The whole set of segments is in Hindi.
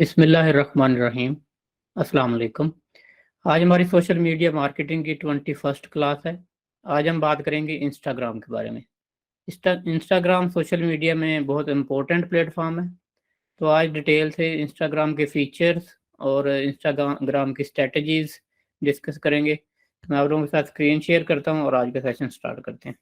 बिस्मिल्लाहिर्रहमानिर्रहीम। अस्सलाम वालेकुम। आज हमारी सोशल मीडिया मार्केटिंग की 21st क्लास है। आज हम बात करेंगे इंस्टाग्राम के बारे में। इंस्टाग्राम सोशल मीडिया में बहुत इम्पोर्टेंट प्लेटफॉर्म है। तो आज डिटेल से इंस्टाग्राम के फीचर्स और इंस्टाग्राम की स्ट्रेटजीज डिस्कस करेंगे। मैं आप लोगों के साथ स्क्रीन शेयर करता हूँ और आज का सेशन स्टार्ट करते हैं।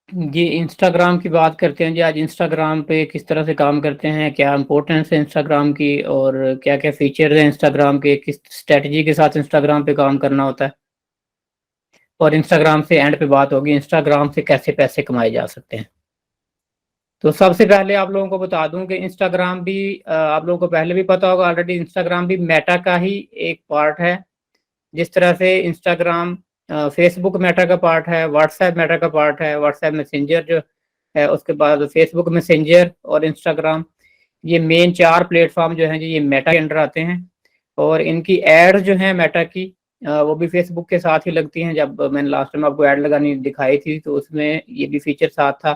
जी, इंस्टाग्राम की बात करते हैं जी। आज इंस्टाग्राम पे किस तरह से काम करते हैं, क्या इंपॉर्टेंस है इंस्टाग्राम की और क्या क्या फीचर्स हैं इंस्टाग्राम के, किस स्ट्रेटजी के साथ इंस्टाग्राम पे काम करना होता है, और इंस्टाग्राम से एंड पे बात होगी इंस्टाग्राम से कैसे पैसे कमाए जा सकते हैं। तो सबसे पहले आप लोगों को बता दूं कि इंस्टाग्राम भी आप लोगों को पहले भी पता होगा ऑलरेडी, इंस्टाग्राम भी मेटा का ही एक पार्ट है। जिस तरह से इंस्टाग्राम फेसबुक मेटा का पार्ट है, व्हाट्सएप मेटा का पार्ट है, व्हाट्सएप मैसेंजर जो है, उसके बाद फेसबुक मैसेंजर और इंस्टाग्राम, ये मेन चार प्लेटफॉर्म जो हैं जी, ये मेटा के अंडर आते हैं। और इनकी एड जो है मेटा की, वो भी फेसबुक के साथ ही लगती हैं। जब मैंने लास्ट टाइम आपको एड लगानी दिखाई थी तो उसमें ये भी फीचर साथ था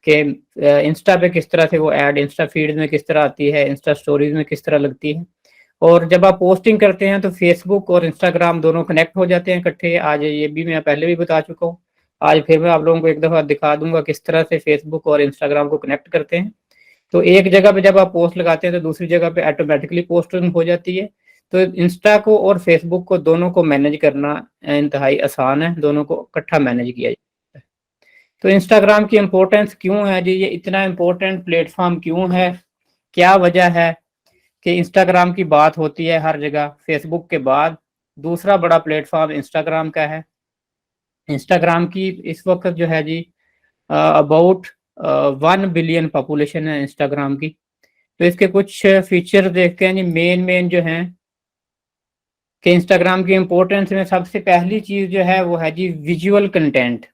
कि इंस्टा पे किस तरह से वो एड इंस्टा फीड में किस तरह आती है, इंस्टा स्टोरीज में किस तरह लगती है। और जब आप पोस्टिंग करते हैं तो फेसबुक और इंस्टाग्राम दोनों कनेक्ट हो जाते हैं इकट्ठे। आज ये भी मैं पहले भी बता चुका हूँ। आज फिर मैं आप लोगों को एक दफ़ा दिखा दूंगा किस तरह से फेसबुक और इंस्टाग्राम को कनेक्ट करते हैं। तो एक जगह पे जब आप पोस्ट लगाते हैं तो दूसरी जगह पे ऑटोमेटिकली पोस्टिंग हो जाती है। तो इंस्टा को और फेसबुक को दोनों को मैनेज करना इंतहाई आसान है, दोनों को इकट्ठा मैनेज किया जाता है। तो इंस्टाग्राम की इम्पोर्टेंस क्यों है जी, ये इतना इम्पोर्टेंट प्लेटफॉर्म क्यों है, क्या वजह है कि इंस्टाग्राम की बात होती है हर जगह। फेसबुक के बाद दूसरा बड़ा प्लेटफॉर्म इंस्टाग्राम का है। इंस्टाग्राम की इस वक्त जो है जी अबाउट 1 बिलियन पॉपुलेशन है इंस्टाग्राम की। तो इसके कुछ फीचर देखते हैं जी, मेन मेन जो हैं कि इंस्टाग्राम की इम्पोर्टेंस में सबसे पहली चीज जो है वो है जी विजुअल कंटेंट।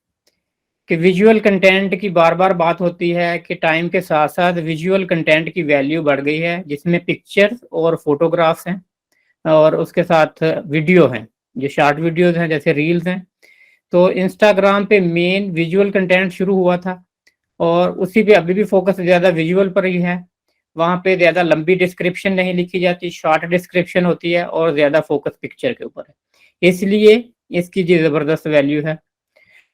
कि विजुअल कंटेंट की बार बार बात होती है कि टाइम के साथ साथ विजुअल कंटेंट की वैल्यू बढ़ गई है, जिसमें पिक्चर्स और फोटोग्राफ्स हैं और उसके साथ वीडियो हैं, जो शॉर्ट वीडियोस हैं जैसे रील्स हैं। तो इंस्टाग्राम पे मेन विजुअल कंटेंट शुरू हुआ था और उसी पे अभी भी फोकस ज़्यादा विजुअल पर ही है। वहाँ पे ज़्यादा लंबी डिस्क्रिप्शन नहीं लिखी जाती, शॉर्ट डिस्क्रिप्शन होती है और ज़्यादा फोकस पिक्चर के ऊपर है, इसलिए इसकी जी ज़बरदस्त वैल्यू है।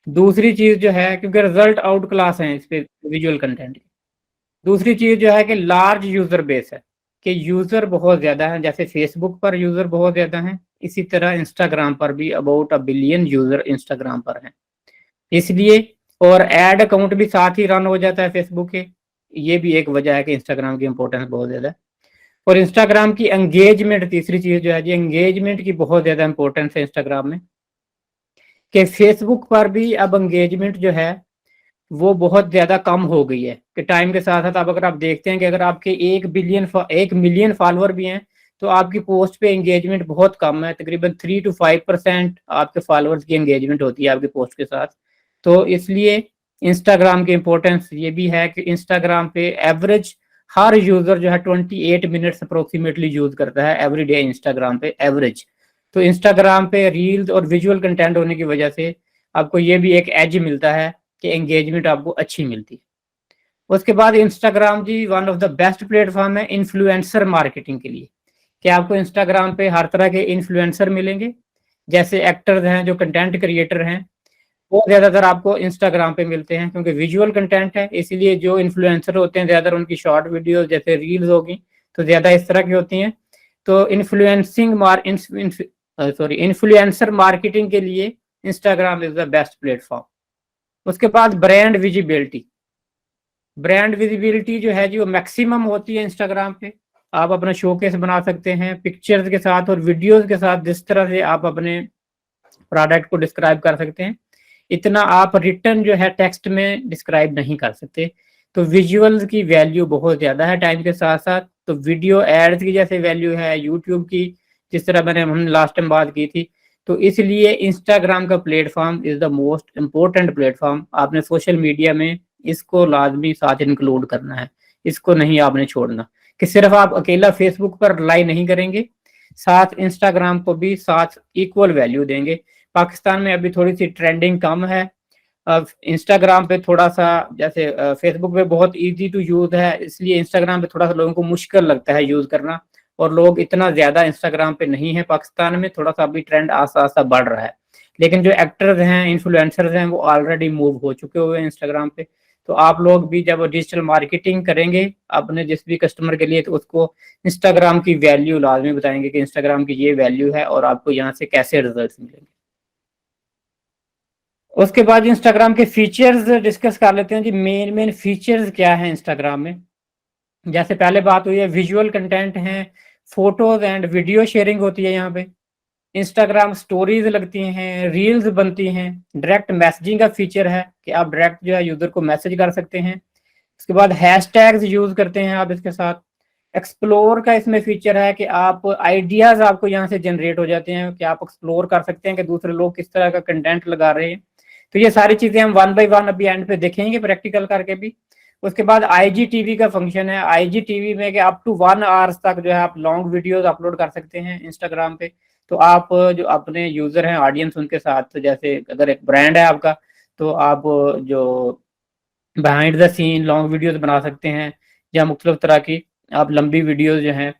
दूसरी चीज़ जो है, क्योंकि रिजल्ट आउट क्लास है इस पे विजुअल कंटेंट की। दूसरी चीज़ जो है कि लार्ज यूज़र बेस है, कि यूज़र बहुत ज़्यादा है। जैसे फेसबुक पर यूज़र बहुत ज़्यादा हैं, इसी तरह इंस्टाग्राम पर भी अबाउट 1 बिलियन यूज़र इंस्टाग्राम पर हैं, इसलिए। और एड अकाउंट भी साथ ही रन हो जाता है फेसबुक के, ये भी एक वजह है कि इंस्टाग्राम की इंपॉर्टेंस बहुत ज़्यादा है। और इंस्टाग्राम की एंगेजमेंट, तीसरी चीज़ जो है जी, एंगेजमेंट की बहुत ज़्यादा इंपॉर्टेंस है इंस्टाग्राम में। कि फेसबुक पर भी अब एंगेजमेंट जो है वो बहुत ज़्यादा कम हो गई है। कि टाइम के साथ साथ अब अगर आप देखते हैं कि अगर आपके 1 मिलियन फॉलोअर भी हैं तो आपकी पोस्ट पे एंगेजमेंट बहुत कम है, तकरीबन 3 to 5% आपके फॉलोअर्स की एंगेजमेंट होती है आपकी पोस्ट के साथ। तो इसलिए इंस्टाग्राम की इंपॉर्टेंस ये भी है कि इंस्टाग्राम पे एवरेज हर यूजर जो है 28 मिनट्स अप्रोक्सीमेटली यूज करता है एवरी डे इंस्टाग्राम पे एवरेज। तो इंस्टाग्राम पे रील्स और विजुअल कंटेंट होने की वजह से आपको ये भी एक एज मिलता है कि एंगेजमेंट आपको अच्छी मिलती है। उसके बाद इंस्टाग्राम जी one of the best platform है इन्फ्लुएंसर मार्केटिंग के लिए। कि आपको इंस्टाग्राम पे हर तरह के इन्फ्लुएंसर मिलेंगे, जैसे एक्टर्स हैं, जो कंटेंट क्रिएटर हैं, वो ज्यादातर आपको इंस्टाग्राम पे मिलते हैं क्योंकि विजुअल कंटेंट है। इसलिए जो इन्फ्लुएंसर होते हैं ज्यादातर उनकी शॉर्ट वीडियो जैसे रील्स होगी तो ज्यादा इस तरह की होती हैं। तो इन्फ्लुएंसर मार्केटिंग के लिए Instagram is the best platform. उसके बाद ब्रांड विजिबिलिटी जो है जी वो मैक्सिमम होती है इंस्टाग्राम पे। आप अपना शोकेस बना सकते हैं पिक्चर्स के साथ और वीडियोस के साथ, जिस तरह से आप अपने प्रोडक्ट को डिस्क्राइब कर सकते हैं इतना आप रिटर्न जो है टेक्स्ट में डिस्क्राइब नहीं कर सकते। तो विजुअल्स की वैल्यू बहुत ज़्यादा है टाइम के साथ साथ। तो वीडियो एड्स की जैसे वैल्यू है यूट्यूब की, जिस तरह हमने लास्ट टाइम बात की थी। तो इसलिए इंस्टाग्राम का platform is the most important platform. आपने सोशल मीडिया में इसको लाजमी साथ इंक्लूड करना है, इसको नहीं आपने छोड़ना। कि सिर्फ आप अकेला फेसबुक पर रिलाई नहीं करेंगे, साथ इंस्टाग्राम को भी साथ इक्वल वैल्यू देंगे। पाकिस्तान में अभी थोड़ी सी ट्रेंडिंग कम है, अब इंस्टाग्राम पे थोड़ा सा, जैसे फेसबुक पे बहुत इजी टू यूज है, इसलिए इंस्टाग्राम पे थोड़ा सा लोगों को मुश्किल लगता है यूज करना, और लोग इतना ज्यादा इंस्टाग्राम पे नहीं है पाकिस्तान में, थोड़ा सा अभी ट्रेंड आस्ता आस्ता बढ़ रहा है। लेकिन जो एक्टर्स हैं, इन्फ्लुएंसर्स हैं, वो ऑलरेडी मूव हो चुके हुए हैं इंस्टाग्राम पे। तो आप लोग भी जब डिजिटल मार्केटिंग करेंगे अपने जिस भी कस्टमर के लिए, तो उसको इंस्टाग्राम की वैल्यू लाजमी बताएंगे कि इंस्टाग्राम की ये वैल्यू है और आपको यहाँ से कैसे रिजल्ट मिलेंगे। उसके बाद इंस्टाग्राम के फीचर्स डिस्कस कर लेते हैं जी। मेन मेन फीचर्स क्या है इंस्टाग्राम में। जैसे पहले बात हुई है, विजुअल कंटेंट है, फोटोज एंड वीडियो शेयरिंग होती है यहाँ पे, इंस्टाग्राम स्टोरीज लगती हैं, रील्स बनती हैं, डायरेक्ट मैसेजिंग का फीचर है कि आप डायरेक्ट जो है यूजर को मैसेज कर सकते हैं। उसके बाद हैशटैग्स यूज करते हैं आप इसके साथ। एक्सप्लोर का इसमें फीचर है कि आप आइडियाज आपको यहाँ से जनरेट हो जाते हैं कि आप एक्सप्लोर कर सकते हैं कि दूसरे लोग किस तरह का कंटेंट लगा रहे हैं। तो ये सारी चीजें हम वन बाय वन अभी एंड पे देखेंगे प्रैक्टिकल करके भी। उसके बाद आईजीटीवी का फंक्शन है। आईजीटीवी में कि अप टू 1 आवर्स तक जो है आप लॉन्ग वीडियोस अपलोड कर सकते हैं इंस्टाग्राम पे। तो आप जो अपने यूजर हैं, ऑडियंस, उनके साथ, जैसे अगर एक ब्रांड है आपका, तो आप जो behind the scene long videos बना सकते हैं, या मुख्तलिफ तरह की आप लंबी वीडियोस जो हैं,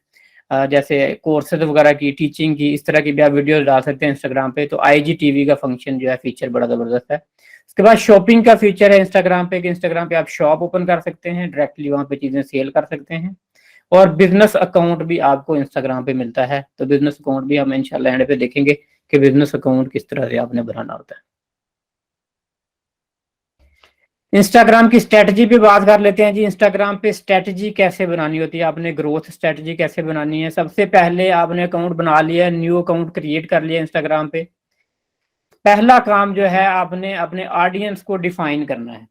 जैसे कोर्सेज वगैरह की, टीचिंग की, इस तरह की भी आप वीडियोस डाल सकते हैं इंस्टाग्राम पे। तो आईजीटीवी का फंक्शन जो है, फीचर बड़ा ज़बरदस्त है। उसके बाद शॉपिंग का फीचर है इंस्टाग्राम पे कि इंस्टाग्राम पे आप शॉप ओपन कर सकते हैं, डायरेक्टली वहाँ पे चीज़ें सेल कर सकते हैं। और बिजनेस अकाउंट भी आपको इंस्टाग्राम पे मिलता है। तो बिजनेस अकाउंट भी हम इंशाल्लाह एंड पे देखेंगे कि बिजनेस अकाउंट किस तरह से आपने बनाना होता है। इंस्टाग्राम की स्ट्रेटजी पे बात कर लेते हैं जी। इंस्टाग्राम पे स्ट्रेटजी कैसे बनानी होती है, आपने ग्रोथ स्ट्रेटजी कैसे बनानी है। सबसे पहले आपने अकाउंट बना लिया, न्यू अकाउंट क्रिएट कर लिया इंस्टाग्राम पे। पहला काम जो है, आपने अपने ऑडियंस को डिफाइन करना है।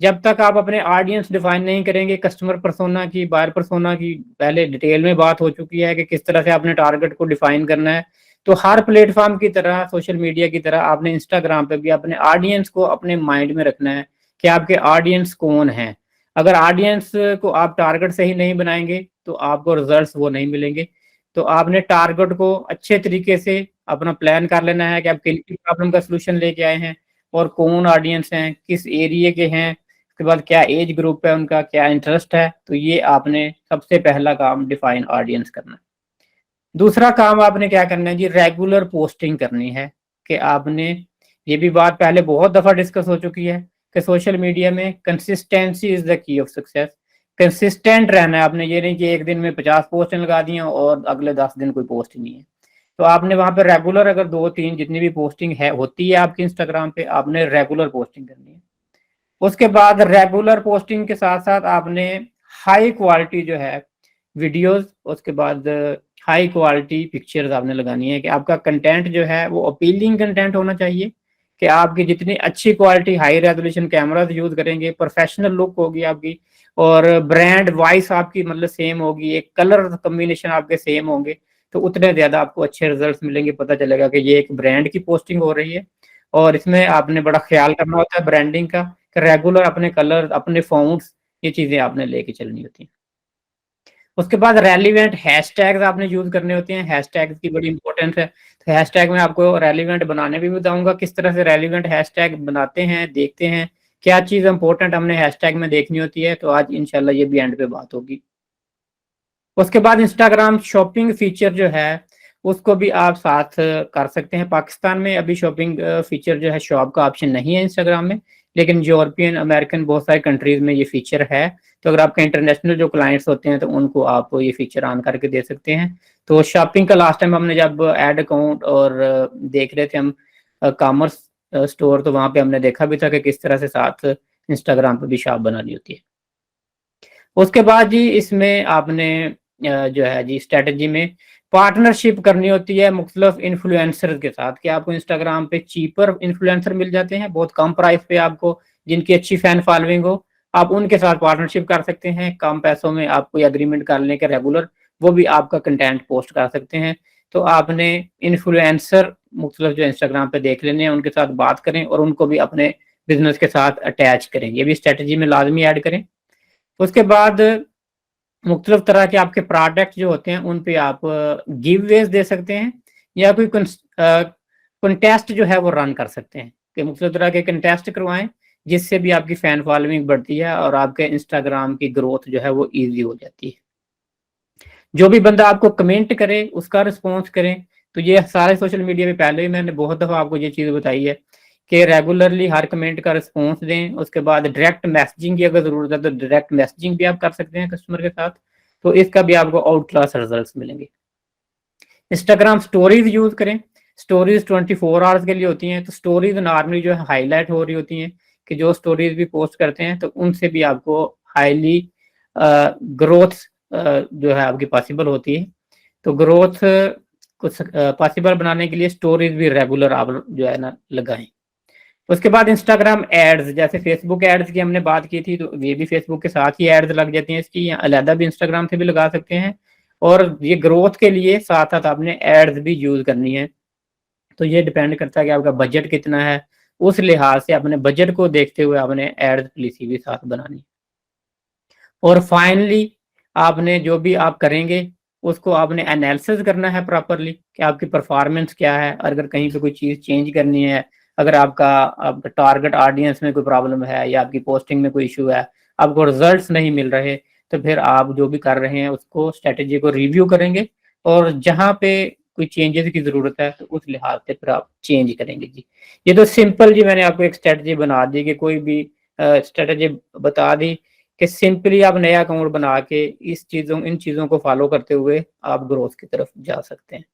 जब तक आप अपने ऑडियंस डिफाइन नहीं करेंगे, कस्टमर पर्सोना की, बायर पर्सोना की पहले डिटेल में बात हो चुकी है कि किस तरह से आपने टारगेट को डिफाइन करना है। तो हर प्लेटफॉर्म की तरह, सोशल मीडिया की तरह, आपने इंस्टाग्राम पे भी अपने ऑडियंस को अपने माइंड में रखना है कि आपके ऑडियंस कौन है। अगर ऑडियंस को आप टारगेट सही नहीं बनाएंगे तो आपको रिजल्ट्स वो नहीं मिलेंगे। तो आपने टारगेट को अच्छे तरीके से अपना प्लान कर लेना है कि आप किन किन प्रॉब्लम का सोल्यूशन लेके आए हैं, और कौन ऑडियंस हैं, किस एरिया के हैं, उसके बाद क्या एज ग्रुप है उनका, क्या इंटरेस्ट है। तो ये आपने सबसे पहला काम डिफाइन ऑडियंस करना है। दूसरा काम आपने क्या करना है जी, रेगुलर पोस्टिंग करनी है। कि आपने, ये भी बात पहले बहुत दफा डिस्कस हो चुकी है कि सोशल मीडिया में consistency is the key of success. Consistent रहना है आपने, ये नहीं कि एक दिन में 50 पोस्ट लगा दी और अगले 10 दिन कोई पोस्ट ही नहीं है। तो आपने वहां पे रेगुलर, अगर 2-3 जितनी भी पोस्टिंग है होती है आपकी इंस्टाग्राम पे, आपने रेगुलर पोस्टिंग करनी है। उसके बाद रेगुलर पोस्टिंग के साथ साथ आपने हाई क्वालिटी जो है वीडियोस, उसके बाद हाई क्वालिटी पिक्चर्स आपने लगानी है। कि आपका कंटेंट जो है वो अपीलिंग कंटेंट होना चाहिए। कि आपकी जितनी अच्छी quality, high resolution cameras use करेंगे, प्रोफेशनल लुक होगी आपकी, और ब्रांड वॉइस आपकी मतलब सेम होगी, एक कलर कम्बिनेशन आपके सेम होंगे, तो उतने ज्यादा आपको अच्छे रिजल्ट्स मिलेंगे। पता चलेगा कि ये एक ब्रांड की पोस्टिंग हो रही है। और इसमें आपने बड़ा ख्याल करना होता है ब्रांडिंग का, रेगुलर अपने कलर, अपने फॉन्ट्स, ये चीजें आपने लेके चलनी होती हैं। उसके बाद रेलिवेंट हैशटैग्स आपने यूज करने होते हैं। हैशटैग्स की बड़ी इंपॉर्टेंस है। तो हैशटैग में आपको रेलिवेंट बनाने भी बताऊंगा, किस तरह से रेलिवेंट हैशटैग बनाते हैं, देखते हैं क्या चीज इंपॉर्टेंट हमने हैशटैग में देखनी होती है। तो आज इंशाल्लाह ये भी एंड पे बात होगी। उसके बाद इंस्टाग्राम शॉपिंग फीचर जो है उसको भी आप साथ कर सकते हैं। पाकिस्तान में अभी शॉपिंग फीचर जो है, शॉप का ऑप्शन नहीं है इंस्टाग्राम में, लेकिन यूरोपियन, अमेरिकन, बहुत सारे कंट्रीज में ये फीचर है। तो अगर आपके इंटरनेशनल जो क्लाइंट्स होते हैं तो उनको आप ये फीचर ऑन करके दे सकते हैं। तो शॉपिंग का लास्ट टाइम हमने जब ऐड अकाउंट और देख रहे थे हम कॉमर्स स्टोर, तो वहाँ पे हमने देखा भी था कि किस तरह से साथ इंस्टाग्राम पे भी शॉप बनानी होती है। उसके बाद जी इसमें आपने जो है जी स्ट्रेटजी में पार्टनरशिप करनी होती है मुख्तलिफ इन्फ्लुएंसर के साथ। कि आपको इंस्टाग्राम पे चीपर इन्फ्लुएंसर मिल जाते हैं बहुत कम प्राइस पे आपको, जिनकी अच्छी फैन फॉलोइंग हो। आप उनके साथ पार्टनरशिप कर सकते हैं, कम पैसों में आप कोई एग्रीमेंट कर लें कि रेगुलर वो भी आपका कंटेंट पोस्ट कर सकते हैं। तो आपने इन्फ्लुएंसर मुख्तलिफ जो इंस्टाग्राम पे देख लेने हैं, उनके साथ बात करें और उनको भी अपने बिजनेस के साथ अटैच करें। ये भी स्ट्रेटजी में लाजमी ऐड करें। उसके बाद मुख्तलिफ तरह के आपके प्रोडक्ट जो होते हैं उन पे आप गिव वेज दे सकते हैं, या कोई कंटेस्ट जो है वो रन कर सकते हैं। कि मुख्तलिफ तरह के कंटेस्ट करवाएं, जिससे भी आपकी फैन फॉलोइंग बढ़ती है और आपके इंस्टाग्राम की ग्रोथ जो है वो ईजी हो जाती है। जो भी बंदा आपको कमेंट करे उसका रिस्पॉन्स करें। तो ये सारे सोशल मीडिया पे पहले ही मैंने बहुत दफ़ा आपको ये चीज़ बताई है कि रेगुलरली हर कमेंट का रिस्पॉन्स दें। उसके बाद डायरेक्ट मैसेजिंग की अगर ज़रूरत है तो डायरेक्ट मैसेजिंग भी आप कर सकते हैं कस्टमर के साथ, तो इसका भी आपको आउट क्लास रिजल्ट मिलेंगे। इंस्टाग्राम स्टोरीज यूज करें। स्टोरीज 24 आवर्स के लिए होती हैं, तो स्टोरीज नॉर्मली जो है हाईलाइट हो रही होती हैं कि जो स्टोरीज भी पोस्ट करते हैं तो उनसे भी आपको हाईली ग्रोथ जो है आपकी पॉसिबल होती है। तो ग्रोथ को पॉसिबल बनाने के लिए स्टोरीज भी रेगुलर आप जो है ना लगाएं। उसके बाद इंस्टाग्राम एड्स, जैसे फेसबुक एड्स की हमने बात की थी, तो ये भी फेसबुक के साथ ही एड्स लग जाती हैं इसकी, या अलहदा भी इंस्टाग्राम से भी लगा सकते हैं। और ये ग्रोथ के लिए साथ साथ आपने एड्स भी यूज करनी है। तो ये डिपेंड करता है कि आपका बजट कितना है, उस लिहाज से अपने बजट को देखते हुए आपने एड्स पॉलिसी भी साथ बनानी है। और फाइनली आपने जो भी आप करेंगे उसको आपने एनालिसिस करना है प्रॉपरली कि आपकी परफॉर्मेंस क्या है। अगर कहीं पे कोई चीज़ चेंज करनी है, अगर आपका टारगेट ऑडियंस में कोई प्रॉब्लम है या आपकी पोस्टिंग में कोई इशू है, आपको रिजल्ट्स नहीं मिल रहे, तो फिर आप जो भी कर रहे हैं उसको स्ट्रेटेजी को रिव्यू करेंगे और जहाँ पे कोई चेंजेस की ज़रूरत है तो उस लिहाज से फिर आप चेंज करेंगे जी। ये तो सिंपल जी मैंने आपको एक स्ट्रेटेजी बना दी कि कोई भी स्ट्रेटेजी बता दी कि सिंपली आप नया अकाउंट बना के इन चीज़ों को फॉलो करते हुए आप ग्रोथ की तरफ जा सकते हैं।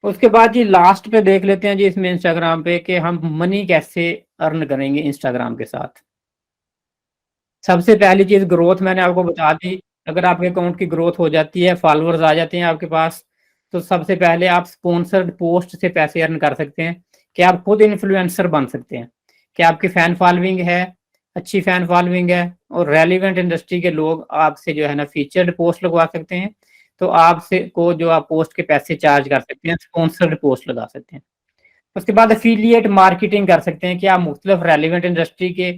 उसके बाद जी लास्ट पे देख लेते हैं जी इसमें इंस्टाग्राम पे कि हम मनी कैसे अर्न करेंगे इंस्टाग्राम के साथ। सबसे पहली चीज़ ग्रोथ मैंने आपको बता दी। अगर आपके अकाउंट की ग्रोथ हो जाती है, फॉलोअर्स आ जाते हैं आपके पास, तो सबसे पहले आप स्पॉन्सर्ड पोस्ट से पैसे अर्न कर सकते हैं कि आप खुद इन्फ्लुएंसर बन सकते हैं कि आपकी फैन फॉलोइंग है, अच्छी फैन फॉलोइंग है और रेलिवेंट इंडस्ट्री के लोग आपसे जो है ना फीचर्ड पोस्ट लगवा सकते हैं। तो आपसे को जो आप पोस्ट के पैसे चार्ज कर सकते हैं, स्पॉन्सर्ड पोस्ट लगा सकते हैं। उसके बाद एफिलिएट मार्केटिंग कर सकते हैं कि आप मुख्तलिफ रेलिवेंट इंडस्ट्री के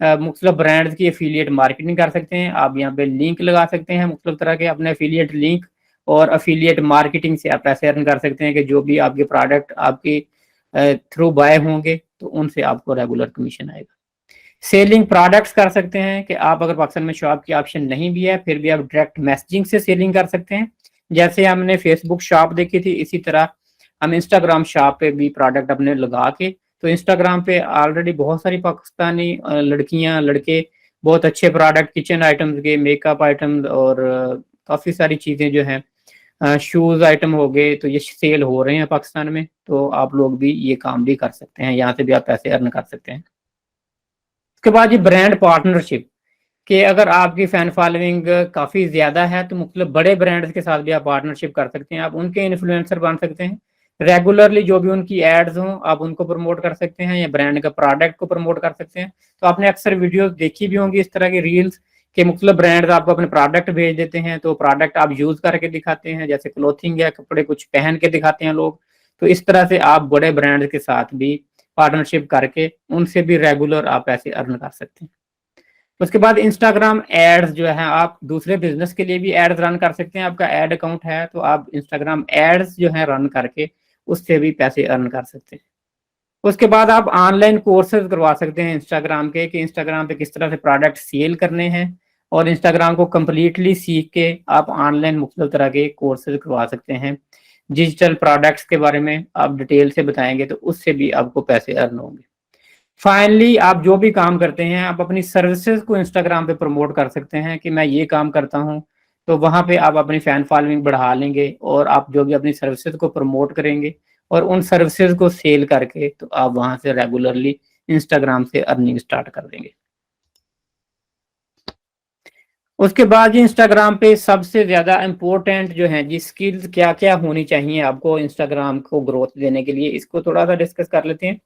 मुख्तलिफ ब्रांड्स की एफिलिएट मार्केटिंग कर सकते हैं। आप यहाँ पे लिंक लगा सकते हैं मुख्तलिफ तरह के अपने एफिलिएट लिंक, और एफिलिएट मार्केटिंग से आप पैसे अर्न कर सकते हैं कि जो भी आपके प्रोडक्ट आपके थ्रू बाय होंगे तो उनसे आपको रेगुलर कमीशन आएगा। सेलिंग प्रोडक्ट्स कर सकते हैं कि आप अगर पाकिस्तान में शॉप की ऑप्शन नहीं भी है फिर भी आप डायरेक्ट मैसेजिंग से सेलिंग कर सकते हैं। जैसे हमने फेसबुक शॉप देखी थी, इसी तरह हम इंस्टाग्राम शॉप पे भी प्रोडक्ट अपने लगा के, तो इंस्टाग्राम पे ऑलरेडी बहुत सारी पाकिस्तानी लड़कियां लड़के बहुत अच्छे प्रोडक्ट किचन आइटम्स के, मेकअप आइटम्स और काफ़ी सारी चीज़ें जो हैं शूज़ आइटम हो गए, तो ये सेल हो रहे हैं पाकिस्तान में। तो आप लोग भी ये काम भी कर सकते हैं, यहाँ से भी आप पैसे अर्न कर सकते हैं। उसके बाद ये ब्रांड पार्टनरशिप, कि अगर आपकी फैन फॉलोइंग काफ़ी ज़्यादा है तो मुख्तलिफ बड़े ब्रांड्स के साथ भी आप पार्टनरशिप कर सकते हैं। आप उनके इन्फ्लुएंसर बन सकते हैं। रेगुलरली जो भी उनकी एड्स हों आप उनको प्रमोट कर सकते हैं या ब्रांड का प्रोडक्ट को प्रमोट कर सकते हैं। तो आपने अक्सर वीडियोस देखी भी होंगी इस तरह की रील्स के मुख्तलिफ ब्रांड्स आपको अपने प्रोडक्ट भेज देते हैं, तो प्रोडक्ट आप यूज़ करके दिखाते हैं, जैसे क्लोथिंग या कपड़े कुछ पहन के दिखाते हैं लोग। तो इस तरह से आप बड़े ब्रांड्स के साथ भी पार्टनरशिप करके उनसे भी रेगुलर आप पैसे अर्न कर सकते हैं। उसके बाद इंस्टाग्राम एड्स जो है आप दूसरे बिजनेस के लिए भी एड्स रन कर सकते हैं। आपका एड अकाउंट है तो आप इंस्टाग्राम एड्स जो है रन करके उससे भी पैसे अर्न कर सकते हैं। उसके बाद आप ऑनलाइन कोर्सेज करवा सकते हैं इंस्टाग्राम के, कि इंस्टाग्राम पे किस तरह से प्रोडक्ट सेल करने हैं, और इंस्टाग्राम को कम्प्लीटली सीख के आप ऑनलाइन मुख्तलिफ तरह के कोर्सेज करवा सकते हैं। डिजिटल प्रोडक्ट्स के बारे में आप डिटेल से बताएंगे तो उससे भी आपको पैसे अर्न होंगे। फाइनली आप जो भी काम करते हैं आप अपनी सर्विसेज को इंस्टाग्राम पे प्रमोट कर सकते हैं कि मैं ये काम करता हूँ, तो वहाँ पे आप अपनी फैन फॉलोइंग बढ़ा लेंगे और आप जो भी अपनी सर्विसेज को प्रमोट करेंगे और उन सर्विसेज को सेल करके तो आप वहाँ से रेगुलरली इंस्टाग्राम से अर्निंग स्टार्ट कर देंगे। उसके बाद जी इंस्टाग्राम पे सबसे ज़्यादा इम्पोर्टेंट जो है जी स्किल्स क्या क्या होनी चाहिए आपको इंस्टाग्राम को ग्रोथ देने के लिए, इसको थोड़ा सा डिस्कस कर लेते हैं।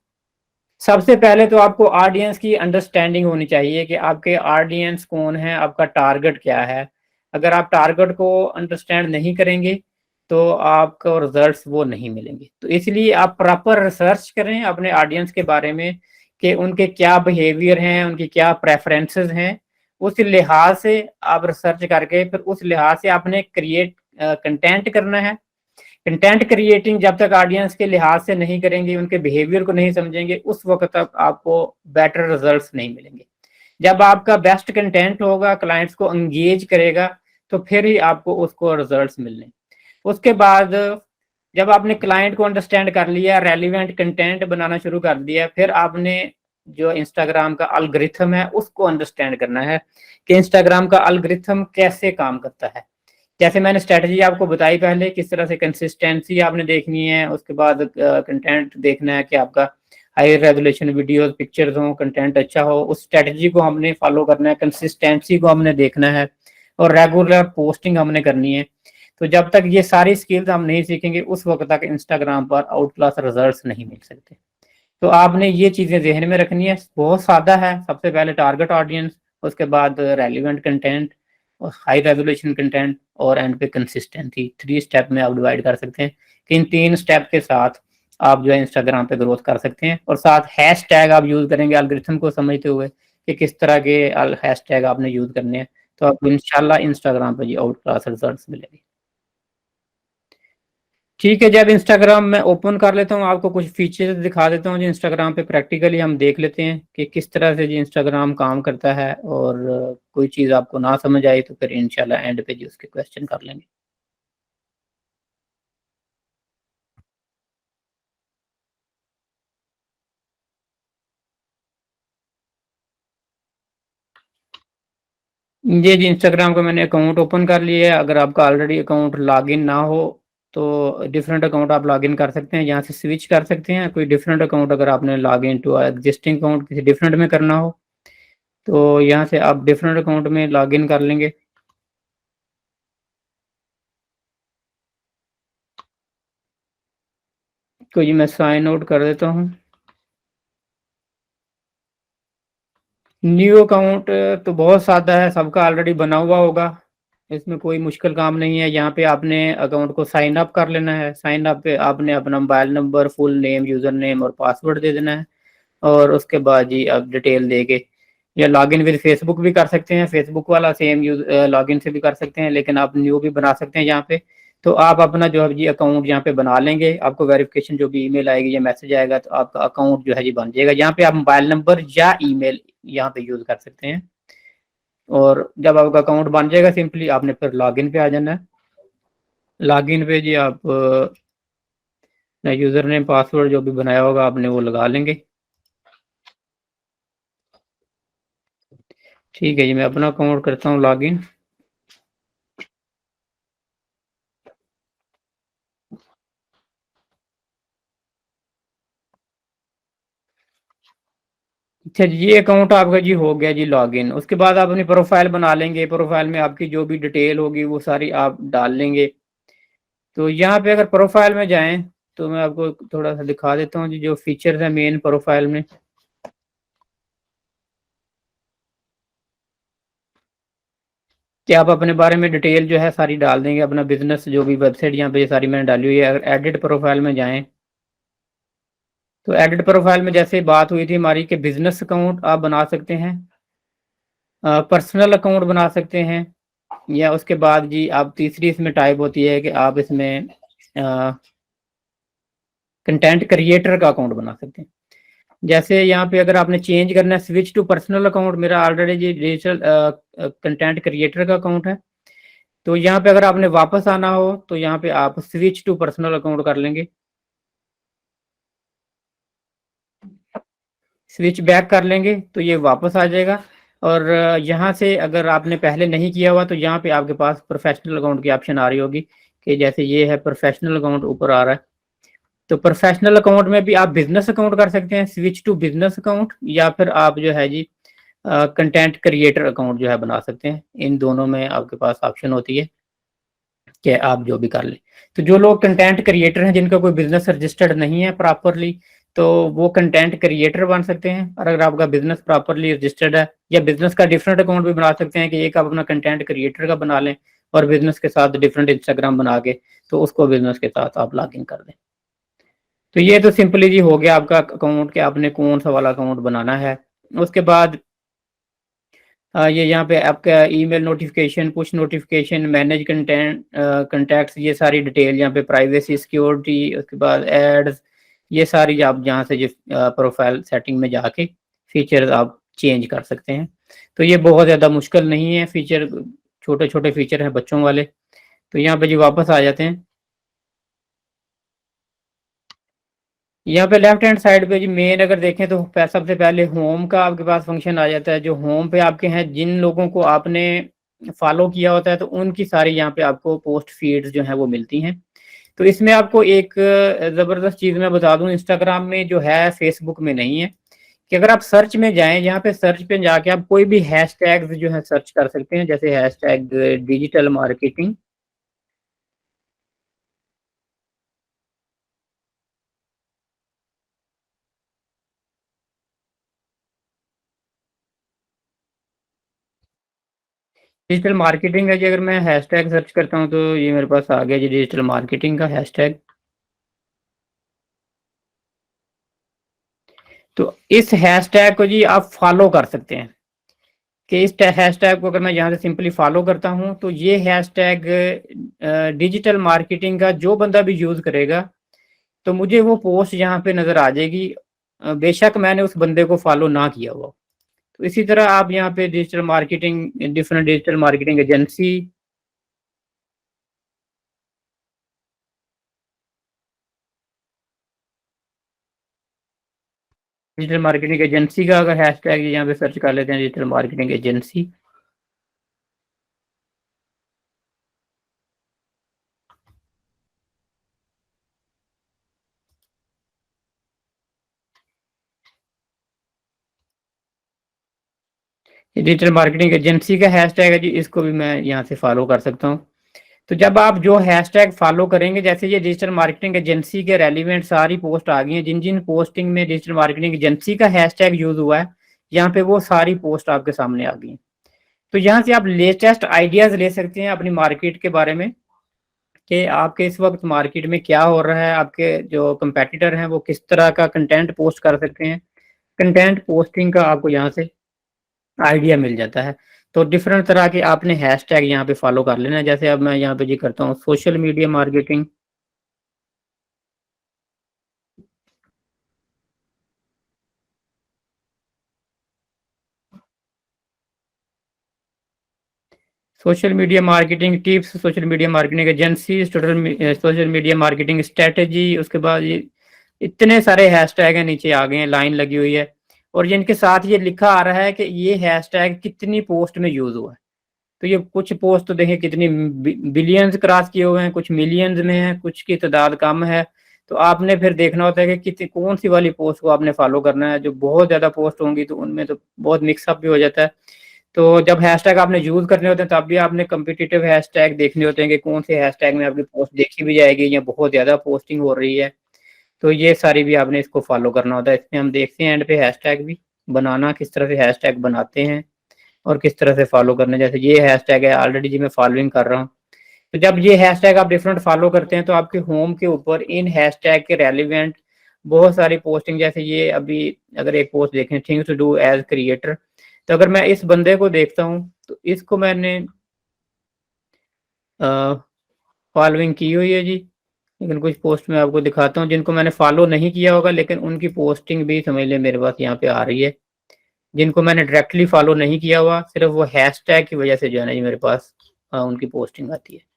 सबसे पहले तो आपको ऑडियंस की अंडरस्टैंडिंग होनी चाहिए कि आपके ऑडियंस कौन है, आपका टारगेट क्या है। अगर आप टारगेट को अंडरस्टैंड नहीं करेंगे तो आपको रिजल्ट्स वो नहीं मिलेंगे। तो इसलिए आप प्रॉपर रिसर्च करें अपने ऑडियंस के बारे में कि उनके क्या बिहेवियर हैं, उनकी क्या प्रेफरेंसेस हैं। उस लिहाज से आप रिसर्च करके फिर उस लिहाज से आपने क्रिएट कंटेंट करना है कंटेंट क्रिएटिंग जब तक ऑडियंस के लिहाज से नहीं करेंगे, उनके बिहेवियर को नहीं समझेंगे, उस वक्त तक आपको बेटर रिजल्ट्स नहीं मिलेंगे। जब आपका बेस्ट कंटेंट होगा, क्लाइंट्स को एंगेज करेगा, तो फिर ही आपको उसको रिजल्ट्स मिलने। उसके बाद जब आपने क्लाइंट को अंडरस्टैंड कर लिया, रेलिवेंट कंटेंट बनाना शुरू कर दिया, फिर आपने जो इंस्टाग्राम का एल्गोरिथम है उसको अंडरस्टैंड करना है कि इंस्टाग्राम का एल्गोरिथम कैसे काम करता है। जैसे मैंने स्ट्रेटजी आपको बताई पहले, किस तरह से कंसिस्टेंसी आपने देखनी है, उसके बाद कंटेंट देखना है कि आपका हाई रेजोल्यूशन वीडियोस, पिक्चर्स हो, कंटेंट अच्छा हो। उस स्ट्रेटजी को हमने फॉलो करना है, कंसिस्टेंसी को हमने देखना है, और रेगुलर पोस्टिंग हमने करनी है। तो जब तक ये सारी स्किल्स हम नहीं सीखेंगे, उस वक्त तक इंस्टाग्राम पर आउट क्लास रिजल्ट्स नहीं मिल सकते। तो आपने ये चीज़ें जहन में रखनी है। बहुत सादा है। सबसे पहले टारगेट ऑडियंस, उसके बाद रेलिवेंट कंटेंट, और हाई रेजोल्यूशन कंटेंट, और एंड पे कंसिस्टेंसी। 3 स्टेप में आप डिवाइड कर सकते हैं कि इन 3 स्टेप के साथ आप जो है इंस्टाग्राम पे ग्रोथ कर सकते हैं। और साथ हैशटैग आप यूज़ करेंगे एल्गोरिथम को समझते हुए कि किस तरह के हैशटैग आपने यूज़ करने हैं, तो आपको इंशाल्लाह इंस्टाग्राम पे जी आउट क्लास रिजल्ट्स मिलेंगे। ठीक है, जब इंस्टाग्राम मैं ओपन कर लेता हूँ, आपको कुछ फीचर्स दिखा देता हूँ जी इंस्टाग्राम पे। प्रैक्टिकली हम देख लेते हैं कि किस तरह से जी इंस्टाग्राम काम करता है, और कोई चीज़ आपको ना समझ आई तो फिर इंशाल्लाह एंड पे जी उसके क्वेश्चन कर लेंगे। ये जी इंस्टाग्राम का मैंने अकाउंट ओपन कर लिया है। अगर आपका ऑलरेडी अकाउंट लॉगिन ना हो तो डिफरेंट अकाउंट आप लॉगिन कर सकते हैं, यहाँ से स्विच कर सकते हैं। कोई डिफरेंट अकाउंट अगर आपने लॉगिन टू एग्जिस्टिंग अकाउंट किसी डिफरेंट में करना हो, तो यहाँ से आप डिफरेंट अकाउंट में लॉगिन कर लेंगे। तो ये मैं साइन आउट कर देता हूँ। न्यू अकाउंट तो बहुत सादा है, सबका ऑलरेडी बना हुआ होगा, इसमें कोई मुश्किल काम नहीं है। यहाँ पे आपने अकाउंट को साइन अप कर लेना है। साइन अप पे आपने अपना mobile number, full name, user name और पासवर्ड दे देना है, और उसके बाद जी आप डिटेल दे के, या लॉगिन विद फेसबुक भी कर सकते हैं। फेसबुक वाला सेम यूज लॉगिन से भी कर सकते हैं, लेकिन आप न्यू भी बना सकते हैं यहाँ पे। तो आप अपना जो है जी अकाउंट यहाँ पे बना लेंगे। आपको वेरिफिकेशन जो भी ईमेल आएगी या मैसेज आएगा, तो आपका अकाउंट जो है जी बन जाएगा। यहाँ पे आप मोबाइल नंबर या ईमेल यहाँ पे यूज कर सकते हैं। और जब आपका अकाउंट बन जाएगा, सिंपली आपने फिर लॉगिन पे आ जाना है। लॉगिन पे जी आप यूजर नेम, पासवर्ड जो भी बनाया होगा आपने वो लगा लेंगे। ठीक है जी, मैं अपना अकाउंट करता हूँ लॉगिन। अच्छा जी, ये अकाउंट आपका जी हो गया जी लॉगिन। उसके बाद आप अपनी प्रोफाइल बना लेंगे। प्रोफाइल में आपकी जो भी डिटेल होगी वो सारी आप डाल लेंगे। तो यहाँ पे अगर प्रोफाइल में जाएं, तो मैं आपको थोड़ा सा दिखा देता हूँ जी जो फीचर्स है मेन प्रोफाइल में। कि आप अपने बारे में डिटेल जो है सारी डाल देंगे, अपना बिजनेस जो भी वेबसाइट यहाँ पे ये सारी मैंने डाली हुई है। अगर एडिट प्रोफाइल में जाएं, तो एडिट प्रोफाइल में जैसे बात हुई थी हमारी कि बिजनेस अकाउंट आप बना सकते हैं, पर्सनल अकाउंट बना सकते हैं, या उसके बाद जी आप तीसरी इसमें टाइप होती है कि आप इसमें कंटेंट क्रिएटर का अकाउंट बना सकते हैं। जैसे यहाँ पे अगर आपने चेंज करना है, स्विच टू पर्सनल अकाउंट, मेरा ऑलरेडी जी डिजिटल कंटेंट क्रिएटर का अकाउंट है। तो यहाँ पे अगर आपने वापस आना हो, तो यहाँ पे आप स्विच टू पर्सनल अकाउंट कर लेंगे। स्विच बैक कर लेंगे तो ये वापस आ जाएगा। और यहाँ से अगर आपने पहले नहीं किया हुआ, तो यहाँ पे आपके पास प्रोफेशनल अकाउंट की ऑप्शन आ रही होगी, कि जैसे ये है प्रोफेशनल अकाउंट ऊपर आ रहा है। तो प्रोफेशनल अकाउंट में भी आप बिजनेस अकाउंट कर सकते हैं, स्विच टू बिजनेस अकाउंट, या फिर आप जो है जी कंटेंट क्रिएटर अकाउंट जो है बना सकते हैं। इन दोनों में आपके पास ऑप्शन होती है कि आप जो भी कर लें। तो जो लोग कंटेंट क्रिएटर हैं, जिनका कोई बिजनेस रजिस्टर्ड नहीं है प्रॉपरली, तो वो कंटेंट क्रिएटर बन सकते हैं। और अगर आपका बिजनेस प्रॉपरली रजिस्टर्ड है, या बिजनेस का डिफरेंट अकाउंट भी बना सकते हैं, कि एक आप अपना कंटेंट क्रिएटर का बना लें और बिजनेस के साथ डिफरेंट इंस्टाग्राम बना के, तो उसको बिजनेस के साथ आप लॉग इन कर दें। तो ये तो सिंपली जी हो गया आपका अकाउंट, कि आपने कौन सा वाला अकाउंट बनाना है। उसके बाद ये यहाँ पे आपका email notification, push notification, manage content, contacts, ये सारी डिटेल यहाँ पे, प्राइवेसी, सिक्योरिटी, उसके बाद एड्स, ये सारी आप जहाँ से जिस प्रोफाइल सेटिंग में जाके फीचर्स आप चेंज कर सकते हैं। तो ये बहुत ज़्यादा मुश्किल नहीं है फीचर, छोटे छोटे फीचर हैं बच्चों वाले। तो यहाँ पे जी वापस आ जाते हैं। यहाँ पे लेफ्ट हैंड साइड पे जी मेन अगर देखें तो सबसे पहले होम का आपके पास फंक्शन आ जाता है। जो होम पे आपके हैं, जिन लोगों को आपने फॉलो किया होता है तो उनकी सारी यहाँ पे आपको पोस्ट फीड्स जो है वो मिलती हैं। तो इसमें आपको एक ज़बरदस्त चीज़ मैं बता दूं, इंस्टाग्राम में जो है फेसबुक में नहीं है, कि अगर आप सर्च में जाएं, यहाँ पे सर्च पे जाके आप कोई भी हैशटैग्स जो है सर्च कर सकते हैं, जैसे hashtag digital marketing. Digital marketing है जी, अगर मैं हैशटैग सर्च करता हूँ तो ये मेरे पास आ गया जी डिजिटल मार्केटिंग का हैशटैग। तो इस हैशटैग को जी आप फॉलो कर सकते हैं, कि इस हैशटैग को अगर मैं यहाँ से सिंपली फॉलो करता हूँ तो ये हैशटैग डिजिटल मार्केटिंग का जो बंदा भी यूज करेगा तो मुझे वो पोस्ट यहाँ पे नजर आ जाएगी, बेशक मैंने उस बंदे को फॉलो ना किया हुआ। तो इसी तरह आप यहाँ पे digital marketing, different digital marketing agency, digital marketing agency का अगर हैशटैग यहाँ पे सर्च कर लेते हैं, digital marketing agency, digital marketing agency का हैशटैग है जी, इसको भी मैं यहाँ से फॉलो कर सकता हूँ। तो जब आप जो हैशटैग फॉलो करेंगे, जैसे ये डिजिटल मार्केटिंग एजेंसी के रेलिवेंट सारी पोस्ट आ गई हैं, जिन जिन पोस्टिंग में डिजिटल मार्केटिंग एजेंसी का हैशटैग यूज हुआ है, यहाँ पे वो सारी पोस्ट आपके सामने आ गई हैं। तो यहाँ से आप लेटेस्ट आइडियाज ले सकते हैं अपनी मार्केट के बारे में, कि आपके इस वक्त मार्केट में क्या हो रहा है, आपके जो कंपेटिटर हैं वो किस तरह का कंटेंट पोस्ट कर सकते हैं। कंटेंट पोस्टिंग का आपको यहाँ से आइडिया मिल जाता है। तो डिफरेंट तरह के आपने हैशटैग यहाँ पे फॉलो कर लेना है। जैसे अब मैं यहाँ पे जी करता हूँ social media marketing. Social media marketing tips, social media marketing agency, social media marketing strategy, उसके बाद ये इतने सारे हैशटैग हैं, नीचे आ गए हैं, लाइन लगी हुई है, और जिनके साथ ये लिखा आ रहा है कि ये हैशटैग कितनी पोस्ट में यूज हुआ है। तो ये कुछ पोस्ट तो देखें कितनी बिलियंस क्रॉस किए हुए हैं, कुछ मिलियंस में है, कुछ की तादाद कम है। तो आपने फिर देखना होता है कि कितनी, कौन सी वाली पोस्ट को आपने फॉलो करना है। जो बहुत ज्यादा पोस्ट होंगी तो उनमें तो बहुत मिक्सअप भी हो जाता है। तो जब हैशटैग आपने यूज करने होते हैं तब भी आपने कम्पिटिटिव हैशटैग देखने होते हैं, कि कौन से हैशटैग में आपकी पोस्ट देखी भी जाएगी या बहुत ज्यादा पोस्टिंग हो रही है। तो ये सारी भी आपने इसको फॉलो करना होता है। इसमें हम देखते हैं एंड पे हैशटैग भी बनाना, किस तरह से हैशटैग बनाते हैं और किस तरह से फॉलो करना है। जैसे ये हैशटैग है, ऑलरेडी जी मैं फॉलोइंग कर रहा हूँ। तो जब ये हैशटैग आप डिफरेंट फॉलो करते हैं तो आपके होम के ऊपर इन हैशटैग के रेलिवेंट बहुत सारी पोस्टिंग, जैसे ये अभी अगर एक पोस्ट देखें, things to do as creator, तो अगर मैं इस बंदे को देखता हूँ तो इसको मैंने फॉलोइंग की हुई है जी। लेकिन कुछ पोस्ट मैं आपको दिखाता हूँ जिनको मैंने फॉलो नहीं किया होगा, लेकिन उनकी पोस्टिंग भी समझ लें मेरे पास यहाँ पे आ रही है। जिनको मैंने डायरेक्टली फॉलो नहीं किया हुआ, सिर्फ वो हैशटैग की वजह से जो है ना जी मेरे पास उनकी पोस्टिंग आती है।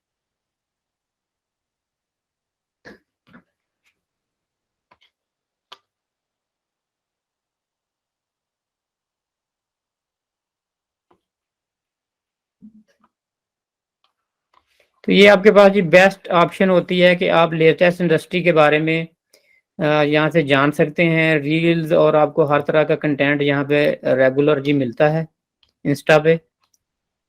तो ये आपके पास जी बेस्ट ऑप्शन होती है कि आप लेटेस्ट इंडस्ट्री के बारे में यहाँ से जान सकते हैं। रील्स और आपको हर तरह का कंटेंट यहाँ पे रेगुलर जी मिलता है इंस्टा पे।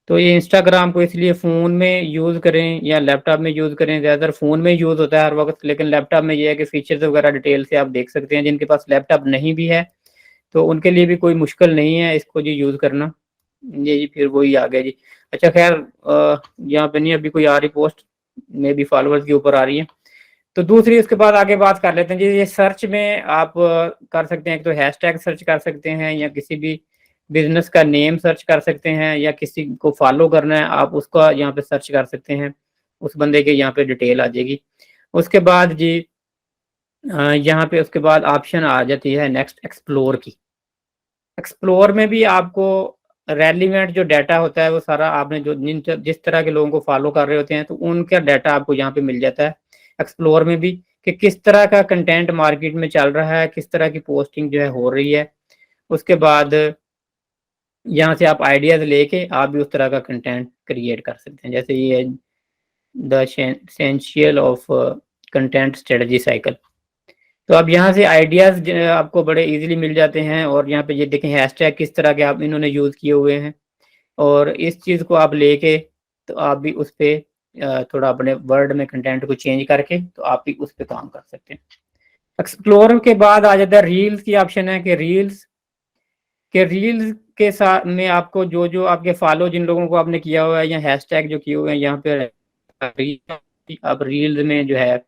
तो ये इंस्टाग्राम को इसलिए फ़ोन में यूज़ करें या लैपटॉप में यूज़ करें, ज़्यादातर फ़ोन में यूज़ होता है हर वक्त, लेकिन लैपटॉप में ये है कि फीचर्स वगैरह डिटेल से आप देख सकते हैं। जिनके पास लैपटॉप नहीं भी है तो उनके लिए भी कोई मुश्किल नहीं है इसको जी यूज़ करना। ये जी फिर वही आ गया जी। अच्छा खैर, यहाँ पे नहीं अभी कोई आ रही पोस्ट, मे बी फॉलोअर्स के ऊपर आ रही है। तो दूसरी उसके बाद आगे बात कर लेते हैं जी, ये सर्च में आप कर सकते हैं, एक तो हैशटैग सर्च कर सकते हैं या किसी भी बिजनेस का नेम सर्च कर सकते हैं, या किसी को फॉलो करना है आप उसका यहाँ पे सर्च कर सकते हैं, उस बंदे के यहाँ पे डिटेल आ जाएगी। उसके बाद जी यहाँ पे उसके बाद ऑप्शन आ जाती है नेक्स्ट एक्सप्लोर की। एक्सप्लोर में भी आपको रेलिवेंट जो डाटा होता है वो सारा आपने जो जिस तरह के लोगों को फॉलो कर रहे होते हैं तो उनका डाटा आपको यहाँ पे मिल जाता है एक्सप्लोर में भी, कि किस तरह का कंटेंट मार्केट में चल रहा है, किस तरह की पोस्टिंग जो है हो रही है। उसके बाद यहाँ से आप आइडियाज लेके आप भी उस तरह का कंटेंट क्रिएट कर सकते हैं। जैसे ये the essential of content strategy cycle, तो अब यहाँ से आइडियाज आपको बड़े इजीली मिल जाते हैं। और यहाँ पे ये देखें हैशटैग किस तरह के आप इन्होंने यूज किए हुए हैं, और इस चीज को आप लेके तो आप भी उस पे थोड़ा अपने वर्ड में कंटेंट को चेंज करके तो आप भी उस पे काम कर सकते हैं। एक्सप्लोर के बाद आ जाता है रील्स की ऑप्शन है, कि रील्स के साथ में आपको जो जो आपके फॉलो जिन लोगों को आपने किया हुआ है या हैशटैग जो किए हुए हैं यहाँ पे आप रील्स में जो है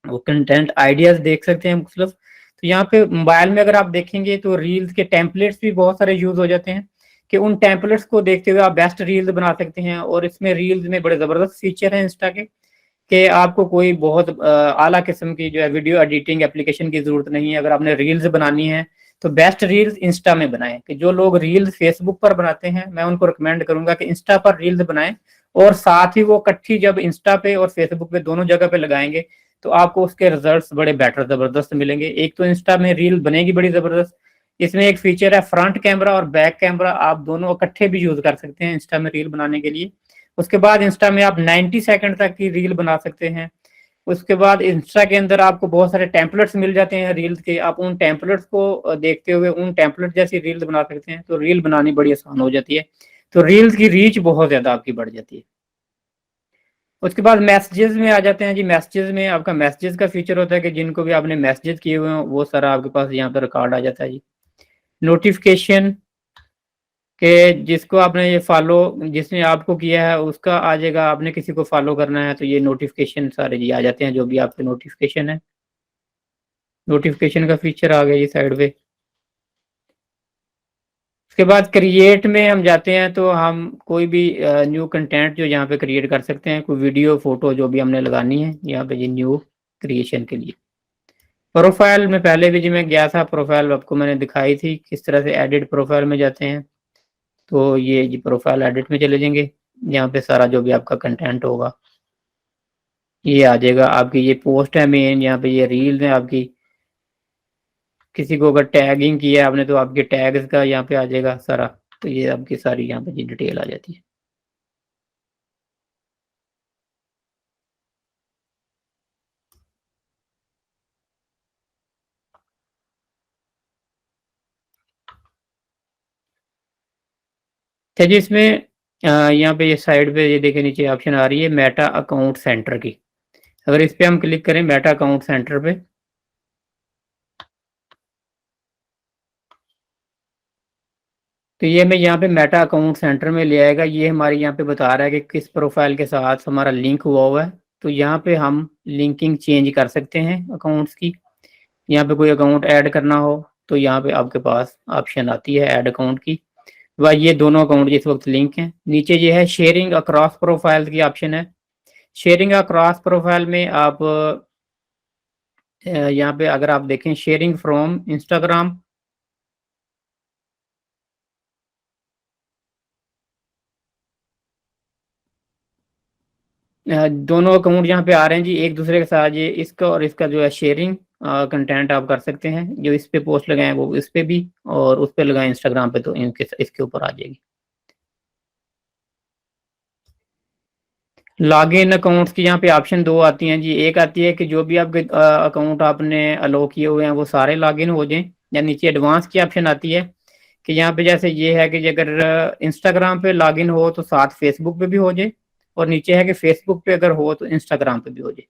वो कंटेंट आइडियाज देख सकते हैं मुख्तलिफ। तो यहाँ पे मोबाइल में अगर आप देखेंगे तो रील्स के टेम्पलेट्स भी बहुत सारे यूज हो जाते हैं, कि उन टेम्पलेट्स को देखते हुए आप बेस्ट रील्स बना सकते हैं। और इसमें रील्स में बड़े जबरदस्त फीचर हैं इंस्टा के, कि आपको कोई बहुत आला किस्म की जो है वीडियो एडिटिंग एप्लीकेशन की जरूरत नहीं है। अगर आपने रील्स बनानी है तो बेस्ट रील्स इंस्टा में बनाएं। कि जो लोग रील्स फेसबुक पर बनाते हैं मैं उनको रिकमेंड करूंगा कि इंस्टा पर रील्स बनाएं, और साथ ही वो इकट्ठी जब इंस्टा पे और फेसबुक पे दोनों जगह पे लगाएंगे तो आपको उसके रिजल्ट्स बड़े बेटर जबरदस्त मिलेंगे। एक तो इंस्टा में रील बनेगी बड़ी जबरदस्त, इसमें एक फीचर है फ्रंट कैमरा और बैक कैमरा, आप दोनों इकट्ठे भी यूज कर सकते हैं इंस्टा में रील बनाने के लिए। उसके बाद इंस्टा में आप 90 सेकंड तक की रील बना सकते हैं। उसके बाद इंस्टा के अंदर आपको बहुत सारे टेम्पलेट्स मिल जाते हैं रील्स के, आप उन टेम्पलेट्स को देखते हुए उन टेम्पलेट जैसी रील्स बना सकते हैं। तो रील बनानी बड़ी आसान हो जाती है, तो रील्स की रीच बहुत ज्यादा आपकी बढ़ जाती है। उसके बाद मैसेजेस में आ जाते हैं जी। मैसेजेस में आपका मैसेजेस का फीचर होता है कि जिनको भी आपने मैसेजेस किए हुए हैं वो सारा आपके पास यहाँ पर रिकॉर्ड आ जाता है जी। नोटिफिकेशन के जिसको आपने ये फॉलो जिसने आपको किया है उसका आ जाएगा, आपने किसी को फॉलो करना है तो ये नोटिफिकेशन सारे जी आ जाते हैं, जो भी आपके नोटिफिकेशन है। नोटिफिकेशन का फीचर आ गया ये साइड पे। उसके बाद क्रिएट में हम जाते हैं तो हम कोई भी न्यू कंटेंट जो यहाँ पे क्रिएट कर सकते हैं, कोई वीडियो फोटो जो भी हमने लगानी है यहाँ पे जी न्यू क्रिएशन के लिए। प्रोफाइल में पहले भी जी मैं गया था, प्रोफाइल आपको मैंने दिखाई थी किस तरह से एडिट प्रोफाइल में जाते हैं। तो ये जी प्रोफाइल एडिट में चले जाएंगे, यहाँ पे सारा जो भी आपका कंटेंट होगा ये आ जाएगा। आपकी ये पोस्ट है मेन, यहाँ पे ये रील्स है आपकी, किसी को अगर टैगिंग किया है आपने तो आपके टैग्स का यहाँ पे आ जाएगा सारा। तो ये आपकी सारी यहाँ पे जी डिटेल आ जाती है। अच्छा जी, इसमें यहाँ पे ये साइड पे ये देखे नीचे ऑप्शन आ रही है मेटा अकाउंट सेंटर की। अगर इस पे हम क्लिक करें मेटा अकाउंट सेंटर पे, तो ये हमें यहाँ पे मेटा अकाउंट सेंटर में ले आएगा। ये हमारे यहाँ पे बता रहा है कि किस प्रोफाइल के साथ हमारा लिंक हुआ है। तो यहाँ पे हम लिंकिंग चेंज कर सकते हैं अकाउंट्स की। यहाँ पे कोई अकाउंट ऐड करना हो तो यहाँ पे आपके पास ऑप्शन आती है ऐड अकाउंट की। वह ये दोनों अकाउंट जिस वक्त लिंक हैं। नीचे ये है शेयरिंग अक्रॉस प्रोफाइल की ऑप्शन है। शेयरिंग अक्रॉस प्रोफाइल में आप यहाँ पे अगर आप देखें शेयरिंग फ्रॉम इंस्टाग्राम, दोनों अकाउंट यहाँ पे आ रहे हैं जी एक दूसरे के साथ। ये इसका और इसका जो है शेयरिंग कंटेंट आप कर सकते हैं। जो इस पे पोस्ट लगाए वो इस पे भी, और उस पे लगाए इंस्टाग्राम पे तो इनके इसके ऊपर आ जाएगी। लॉग इन अकाउंट्स की यहाँ पे ऑप्शन दो आती हैं जी। एक आती है कि जो भी आपके अकाउंट आपने अलो किए हुए हैं वो सारे लॉग इन हो जाएं, या नीचे एडवांस की ऑप्शन आती है कि यहाँ पे जैसे ये है कि अगर इंस्टाग्राम पे लॉग इन हो तो साथ फेसबुक पे भी हो जाए, और नीचे है कि फेसबुक पे अगर हो तो इंस्टाग्राम पे भी हो जाए।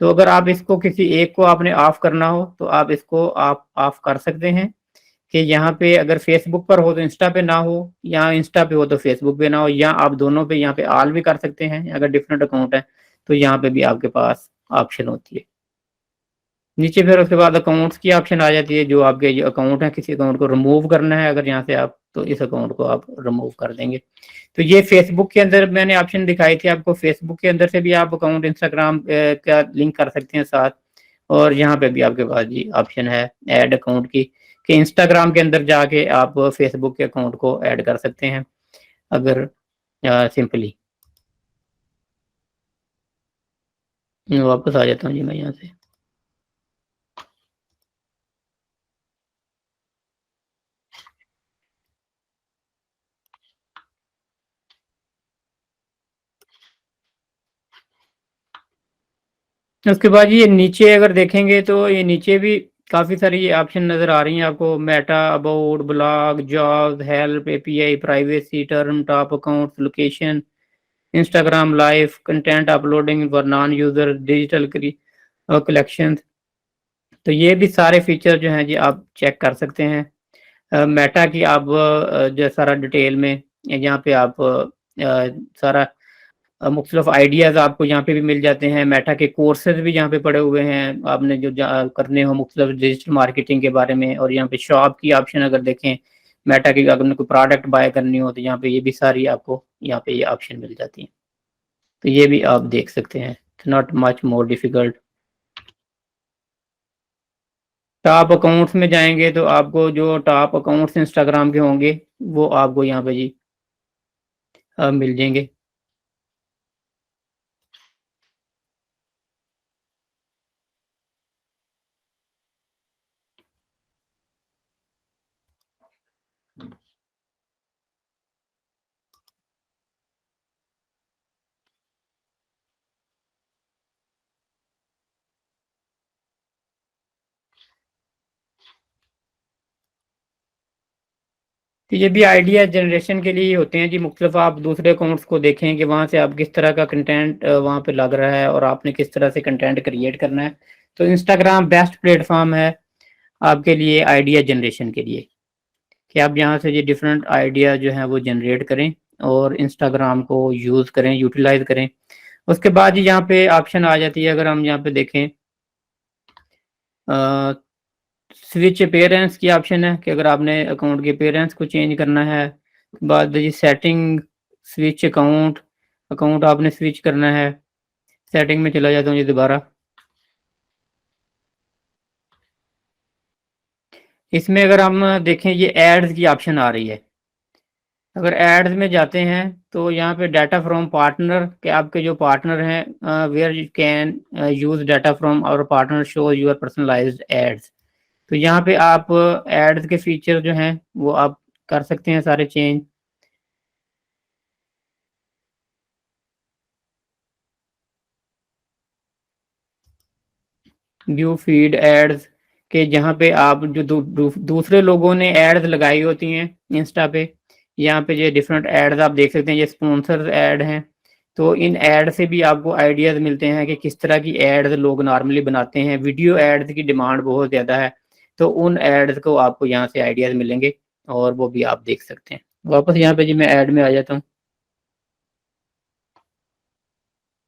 तो अगर आप इसको किसी एक को आपने ऑफ करना हो तो आप इसको आप ऑफ कर सकते हैं, कि यहाँ पे अगर फेसबुक पर हो तो इंस्टा पे ना हो, या इंस्टा पे हो तो फेसबुक पे ना हो, या आप दोनों पे यहाँ पे ऑल भी कर सकते हैं। अगर डिफरेंट अकाउंट है तो यहाँ पे भी आपके पास ऑप्शन होती है। नीचे फिर उसके बाद अकाउंट्स की ऑप्शन आ जाती है। जो आपके अकाउंट है किसी अकाउंट को रिमूव करना है अगर यहाँ से आप तो इस अकाउंट को आप रिमूव कर देंगे। तो ये फेसबुक के अंदर मैंने ऑप्शन दिखाई थी आपको, फेसबुक के अंदर से भी आप अकाउंट इंस्टाग्राम का लिंक कर सकते हैं साथ। और यहाँ पे भी आपके पास जी ऑप्शन है ऐड अकाउंट की, कि इंस्टाग्राम के अंदर जाके आप फेसबुक के अकाउंट को ऐड कर सकते हैं अगर सिंपली। वापस आ जाता हूँ जी मैं यहाँ से। उसके बाद ये नीचे अगर देखेंगे तो ये नीचे भी काफ़ी सारी ये ऑप्शन नज़र आ रही हैं आपको, Meta, about, blog, jobs, help, API, privacy, turn, top accounts, location, Instagram live, content uploading for non user, digital collection. तो ये भी सारे फीचर जो हैं जी आप चेक कर सकते हैं। मेटा की आप जो सारा डिटेल में यहाँ पे आप सारा मुख्तलिफ आइडियाज़ आपको यहाँ पे भी मिल जाते हैं। मेटा के कोर्सेज भी यहाँ पे पड़े हुए हैं, आपने जो करने हो मुख्तलिफ डिजिटल मार्केटिंग के बारे में। और यहाँ पे शॉप की ऑप्शन अगर देखें, मेटा की अगर कोई प्रोडक्ट बाय करनी हो तो यहाँ पे ये भी सारी आपको यहाँ पे ये ऑप्शन मिल जाती है। तो ये भी आप देख सकते हैं, not much more difficult. Top accounts में जाएंगे तो आपको जो टॉप अकाउंट्स इंस्टाग्राम के होंगे वो आपको यहाँ पे जी मिल जाएंगे। तो ये भी आइडिया जनरेशन के लिए ही होते हैं जी। मुख्तलिफ आप दूसरे अकाउंट्स को देखें कि वहाँ से आप किस तरह का कंटेंट वहाँ पे लग रहा है और आपने किस तरह से कंटेंट क्रिएट करना है। तो इंस्टाग्राम बेस्ट प्लेटफॉर्म है आपके लिए आइडिया जनरेशन के लिए, कि आप यहाँ से ये डिफरेंट आइडिया जो हैं वो जनरेट करें और इंस्टाग्राम को यूज़ करें, यूटिलाइज करें। उसके बाद ही यहाँ पे ऑप्शन आ जाती है, अगर हम यहाँ पे देखें स्विच अपेयरेंस की ऑप्शन है, कि अगर आपने अकाउंट के अपेयरेंस को चेंज करना है। बाद जी सेटिंग, स्विच अकाउंट, अकाउंट आपने स्विच करना है। सेटिंग में चला जाता हूँ जी दोबारा। इसमें अगर हम देखें ये एड्स की ऑप्शन आ रही है। अगर एड्स में जाते हैं तो यहाँ पे डाटा फ्रॉम पार्टनर, के आपके जो पार्टनर हैं, where you can use data from our partner show your personalised ads. तो यहाँ पे आप एड्स के फीचर जो हैं वो आप कर सकते हैं सारे चेंज। व्यू फीड एड्स, के जहाँ पे आप जो दूसरे लोगों ने एड्स लगाई होती हैं इंस्टा पे, यहाँ पे ये डिफरेंट एड्स आप देख सकते हैं, ये स्पॉन्सर्स ऐड हैं। तो इन ऐड से भी आपको आइडियाज़ मिलते हैं कि किस तरह की एड्स लोग नॉर्मली बनाते हैं। वीडियो एड्स की डिमांड बहुत ज़्यादा है, तो उन एड्स को आपको यहाँ से आइडियाज़ मिलेंगे और वो भी आप देख सकते हैं। वापस यहाँ पे जी मैं ऐड में आ जाता हूँ।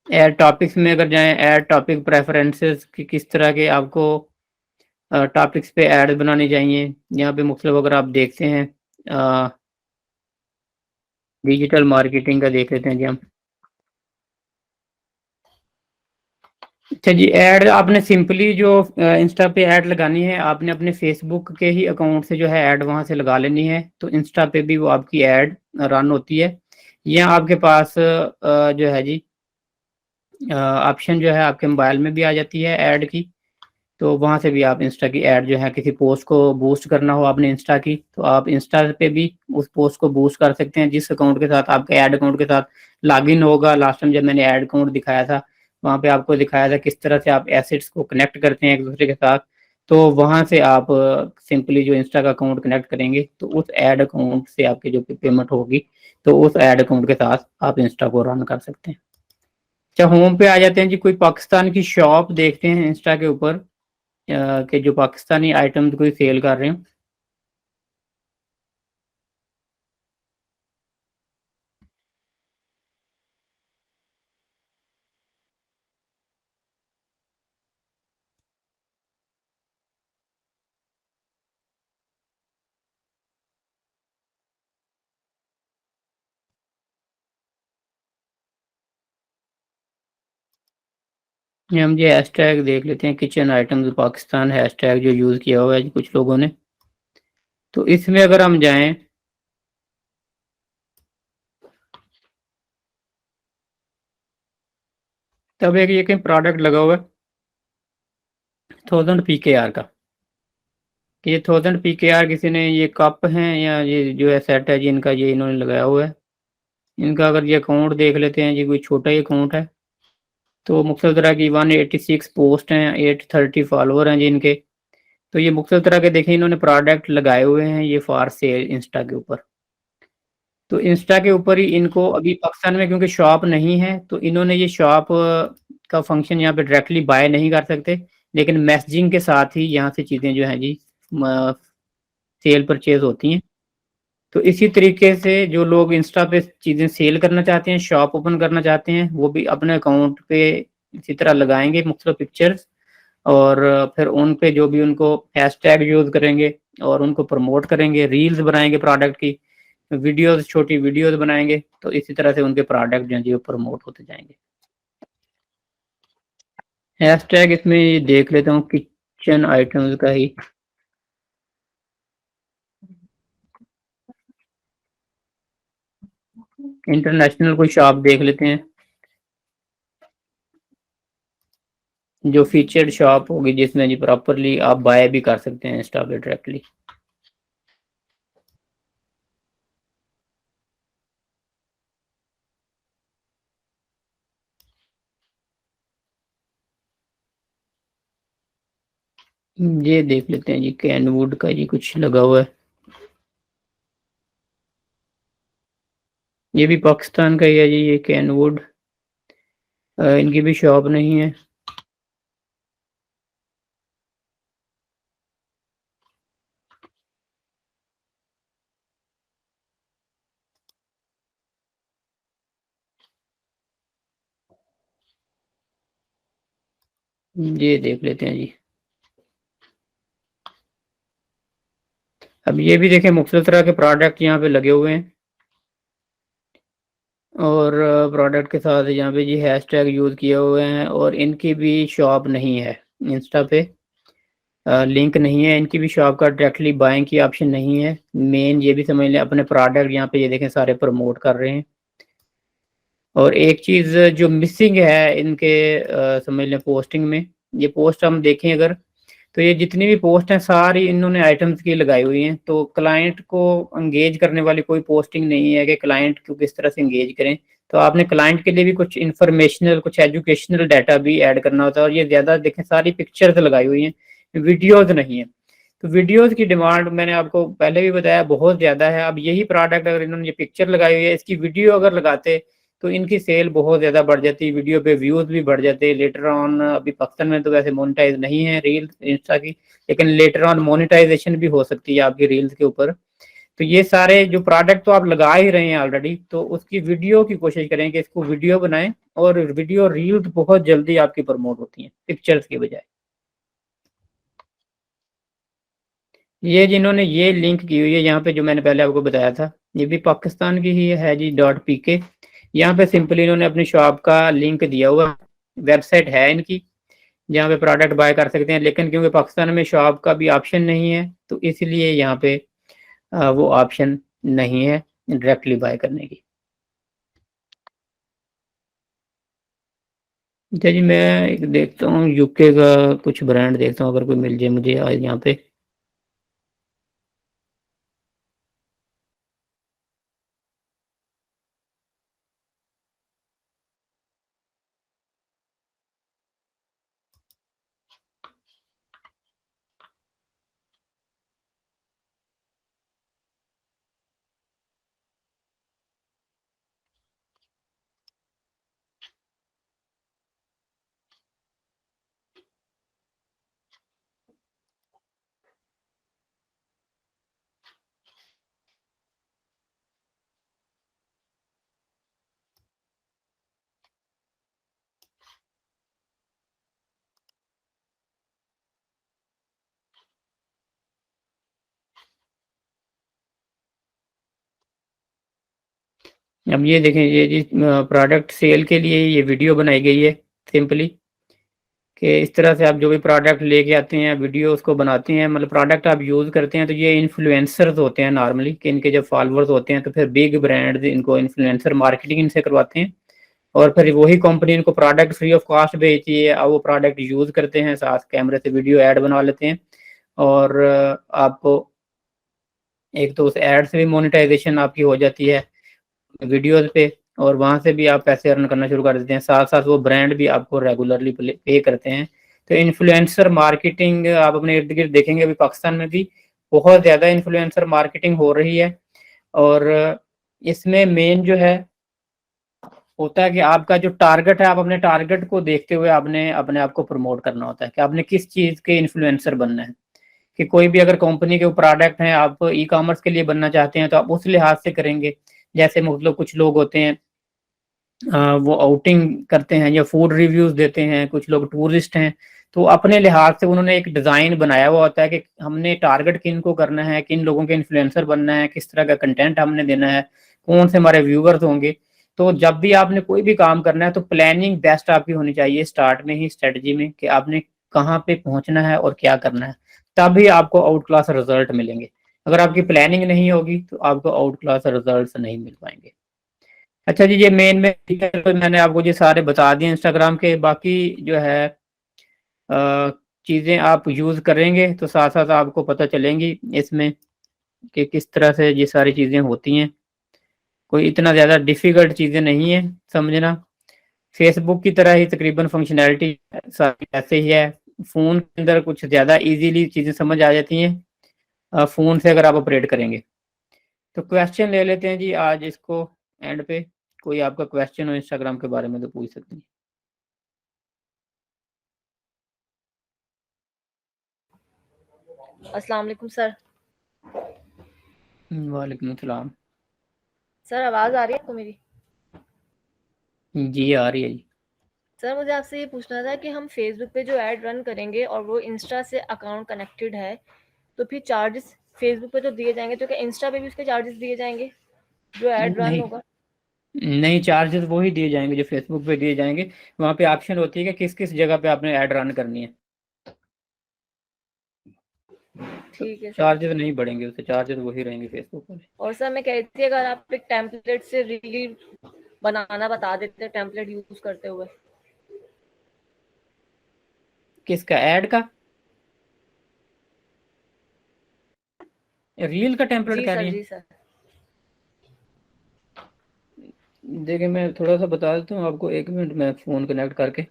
ऐड टॉपिक्स में अगर जाएं, ऐड टॉपिक प्रेफरेंसेस की किस तरह के आपको टॉपिक्स पे ऐड बनानी चाहिए। यहाँ पे मुख्तलिफ अगर आप देखते हैं डिजिटल मार्केटिंग का देख लेते हैं जी हम। अच्छा जी, ऐड आपने सिंपली जो इंस्टा पे ऐड लगानी है, आपने अपने फेसबुक के ही अकाउंट से जो है ऐड वहाँ से लगा लेनी है, तो इंस्टा पे भी वो आपकी ऐड रन होती है। यहाँ आपके पास जो है जी ऑप्शन जो है आपके मोबाइल में भी आ जाती है ऐड की। तो वहाँ से भी आप इंस्टा की ऐड जो है, किसी पोस्ट को बूस्ट करना हो आपने इंस्टा की, तो आप इंस्टा पे भी उस पोस्ट को बूस्ट कर सकते हैं जिस अकाउंट के साथ आपके ऐड अकाउंट के साथ लॉगिन होगा। लास्ट टाइम जब मैंने ऐड अकाउंट दिखाया था, वहाँ पे आपको दिखाया था किस तरह से आप एसेट्स को कनेक्ट करते हैं एक दूसरे के साथ। तो वहाँ से आप सिंपली जो इंस्टा का अकाउंट कनेक्ट करेंगे तो उस ऐड अकाउंट से आपकी जो पेमेंट होगी, तो उस ऐड अकाउंट के साथ आप इंस्टा को रन कर सकते हैं। अच्छा, होम पे आ जाते हैं जी। कोई पाकिस्तान की शॉप देखते हैं इंस्टा के ऊपर, कि जो पाकिस्तानी आइटम्स कोई सेल कर रहे हो। ये हम ये हैशटैग देख लेते हैं, किचन आइटम्स पाकिस्तान हैशटैग जो यूज़ किया हुआ है जी कुछ लोगों ने। तो इसमें अगर हम जाएँ, तब एक ये कहीं प्रोडक्ट लगा हुआ है 1000 पीकेआर का। ये 1000 पीकेआर किसी ने, ये कप हैं या ये जो है सेट है जी, इनका ये इन्होंने लगाया हुआ है। इनका अगर ये अकाउंट देख लेते हैं जी, कोई छोटा ही अकाउंट है। तो मुख्तलिफ तरह की 186 पोस्ट हैं, 830 फॉलोवर हैं जी इनके। तो ये मुख्तलिफ तरह के देखें इन्होंने प्रोडक्ट लगाए हुए हैं ये फॉर सेल इंस्टा के ऊपर। तो इंस्टा के ऊपर ही इनको अभी पाकिस्तान में क्योंकि शॉप नहीं है, तो इन्होंने ये शॉप का फंक्शन यहाँ पे डायरेक्टली बाय नहीं कर सकते, लेकिन मैसेजिंग के साथ ही यहाँ से चीज़ें जो हैं जी सेल परचेज होती हैं। तो इसी तरीके से जो लोग इंस्टा पे चीज़ें सेल करना चाहते हैं, शॉप ओपन करना चाहते हैं, वो भी अपने अकाउंट पे इसी तरह लगाएंगे मुख्तलिफ पिक्चर्स, और फिर उन पे जो भी उनको हैशटैग यूज़ करेंगे और उनको प्रमोट करेंगे, रील्स बनाएंगे प्रोडक्ट की, वीडियोस, छोटी वीडियोस बनाएंगे, तो इसी तरह से उनके प्रोडक्ट जो हैं जी वो प्रमोट होते जाएंगे। हैशटैग इसमें ये देख लेता हूँ किचन आइटम्स का ही। इंटरनेशनल कोई शॉप देख लेते हैं जो फीचर्ड शॉप होगी, जिसमें जी प्रॉपरली आप बाय भी कर सकते हैं इंस्टा पे डायरेक्टली। ये देख लेते हैं जी, कैनवुड का जी कुछ लगा हुआ है। ये भी पाकिस्तान का ही है जी, ये कैनवुड। इनकी भी शॉप नहीं है। ये देख लेते हैं जी। अब ये भी देखें मुख्तलिफ तरह के प्रोडक्ट यहाँ पे लगे हुए हैं, और प्रोडक्ट के साथ यहाँ पे जी हैशटैग यूज़ किए हुए हैं, और इनकी भी शॉप नहीं है इंस्टा पे। लिंक नहीं है इनकी भी शॉप का, डायरेक्टली बाइंग की ऑप्शन नहीं है। मेन ये भी समझ लें, अपने प्रोडक्ट यहाँ पे ये देखें सारे प्रमोट कर रहे हैं। और एक चीज़ जो मिसिंग है इनके समझ लें पोस्टिंग में, ये पोस्ट हम देखें अगर, तो ये जितनी भी पोस्ट हैं सारी इन्होंने आइटम्स की लगाई हुई हैं। तो क्लाइंट को एंगेज करने वाली कोई पोस्टिंग नहीं है कि क्लाइंट को किस तरह से एंगेज करें। तो आपने क्लाइंट के लिए भी कुछ इंफॉर्मेशनल, कुछ एजुकेशनल डाटा भी ऐड करना होता है, और ये ज़्यादा देखें सारी पिक्चर्स लगाई हुई हैं, वीडियोज़ नहीं है। तो वीडियोज़ की डिमांड मैंने आपको पहले भी बताया बहुत ज़्यादा है। अब यही प्रोडक्ट अगर इन्होंने ये पिक्चर लगाई हुई है, इसकी वीडियो अगर लगाते तो इनकी सेल बहुत ज़्यादा बढ़ जाती, वीडियो पे व्यूज़ भी बढ़ जाते लेटर ऑन। अभी पाकिस्तान में तो वैसे मोनेटाइज नहीं है रील इंस्टा की, लेकिन लेटर ऑन मोनेटाइजेशन भी हो सकती है आपकी रील्स के ऊपर। तो ये सारे जो प्रोडक्ट तो आप लगा ही रहे हैं ऑलरेडी, तो उसकी वीडियो की कोशिश करें कि इसको वीडियो बनाएं, और वीडियो रील्स बहुत जल्दी आपकी प्रमोट होती हैं पिक्चर्स के बजाय। ये जिन्होंने ये लिंक की हुई है यहाँ पे, जो मैंने पहले आपको बताया था, ये भी पाकिस्तान की ही है जी, .pk। यहाँ पे सिंपली इन्होंने अपनी शॉप का लिंक दिया हुआ, वेबसाइट है इनकी जहाँ पे प्रोडक्ट बाय कर सकते हैं, लेकिन क्योंकि पाकिस्तान में शॉप का भी ऑप्शन नहीं है, तो इसलिए यहाँ पे वो ऑप्शन नहीं है डायरेक्टली बाय करने की। अच्छा जी, मैं एक देखता हूँ यूके का कुछ ब्रांड देखता हूँ, अगर कोई मिल जाए मुझे आज यहाँ पे। अब ये देखें, ये जी प्रोडक्ट सेल के लिए ये वीडियो बनाई गई है सिंपली। कि इस तरह से आप जो भी प्रोडक्ट लेके आते हैं, वीडियो उसको बनाते हैं, मतलब प्रोडक्ट आप यूज़ करते हैं, तो ये इन्फ्लुएंसर्स होते हैं नॉर्मली, कि इनके जब फॉलोअर्स होते हैं तो फिर बिग ब्रांड्स इनको इन्फ्लुएंसर मार्केटिंग इनसे करवाते हैं, और फिर वही कंपनी इनको प्रोडक्ट फ्री ऑफ कॉस्ट भेजती है, अब वो प्रोडक्ट यूज़ करते हैं, साथ कैमरे से वीडियो ऐड बना लेते हैं, और आपको एक तो उस ऐड से भी मोनेटाइजेशन आपकी हो जाती है वीडियोस पे, और वहां से भी आप पैसे अर्न करना शुरू कर देते हैं, साथ साथ वो ब्रांड भी आपको रेगुलरली पे करते हैं। तो इन्फ्लुएंसर मार्केटिंग आप अपने इर्द गिर्द देखेंगे, अभी पाकिस्तान में भी बहुत ज़्यादा इन्फ्लुएंसर मार्केटिंग हो रही है, और इसमें मेन जो है होता है कि आपका जो टारगेट है, आप अपने टारगेट को देखते हुए आपने अपने आप को प्रमोट करना होता है कि आपने किस चीज़ के इन्फ्लुएंसर बनना है। कि कोई भी अगर कंपनी के प्रोडक्ट हैं, आप ई कॉमर्स के लिए बनना चाहते हैं, तो आप उस लिहाज से करेंगे। जैसे मतलब कुछ लोग होते हैं वो आउटिंग करते हैं या फूड रिव्यूज देते हैं, कुछ लोग टूरिस्ट हैं, तो अपने लिहाज से उन्होंने एक डिज़ाइन बनाया हुआ होता है कि हमने टारगेट किन को करना है, किन लोगों के इन्फ्लुएंसर बनना है, किस तरह का कंटेंट हमने देना है, कौन से हमारे व्यूवर्स होंगे। तो जब भी आपने कोई भी काम करना है तो प्लानिंग बेस्ट आपकी होनी चाहिए स्टार्ट में ही, स्ट्रेटजी में, कि आपने कहाँ पे पहुंचना है और क्या करना है, तभी आपको आउट क्लास रिजल्ट मिलेंगे। अगर आपकी प्लानिंग नहीं होगी तो आपको आउट क्लास रिजल्ट नहीं मिल पाएंगे। अच्छा जी, ये मेन में तो मैंने आपको ये सारे बता दिए इंस्टाग्राम के, बाकी जो है चीज़ें आप यूज़ करेंगे तो साथ साथ आपको पता चलेंगी इसमें कि किस तरह से ये सारी चीज़ें होती हैं। कोई इतना ज़्यादा डिफ़िकल्ट चीज़ें नहीं है समझना। फेसबुक की तरह ही तकरीबन फंक्शनैलिटी सारी ऐसे ही है। फ़ोन के अंदर कुछ ज़्यादा इजीली चीज़ें समझ आ जाती हैं फ़ोन से अगर आप ऑपरेट करेंगे। तो क्वेश्चन ले लेते हैं जी आज इसको एंड पे। कोई आपका क्वेश्चन हो इंस्टाग्राम के बारे में तो पूछ सकते हैं। अस्सलाम वालेकुम सर। वालेकुम सलाम। सर आवाज़ आ रही है आपको मेरी? जी आ रही है जी। सर मुझे आपसे ये पूछना था कि हम फेसबुक पे जो ऐड रन करेंगे और वो इंस्टा से अकाउंट कनेक्टेड है, तो फिर चार्जेस फेसबुक पे तो दिए जाएंगे, तो क्या इंस्टा पे भी उसके चार्जेस दिए जाएंगे जो ऐड रन नहीं, होगा? नहीं, चार्जेस वो ही दिए जाएंगे जो फेसबुक पे दिए जाएंगे। वहाँ पे ऑप्शन होती है कि किस किस जगह पे आपने ऐड रन करनी है, तो ठीक है सर। चार्जेस नहीं बढ़ेंगे, उससे चार्जेस वही रहेंगे फेसबुक पर। और सर मैं कह रही थी, अगर आप एक टेम्पलेट से रील बनाना बता देते टेम्पलेट यूज करते हुए। किसका, ऐड का, रील का टेम्पलेट जी कह सर, रही जी है? सर। देखिए मैं थोड़ा सा बता देता हूँ आपको, एक मिनट मैं फ़ोन कनेक्ट करके।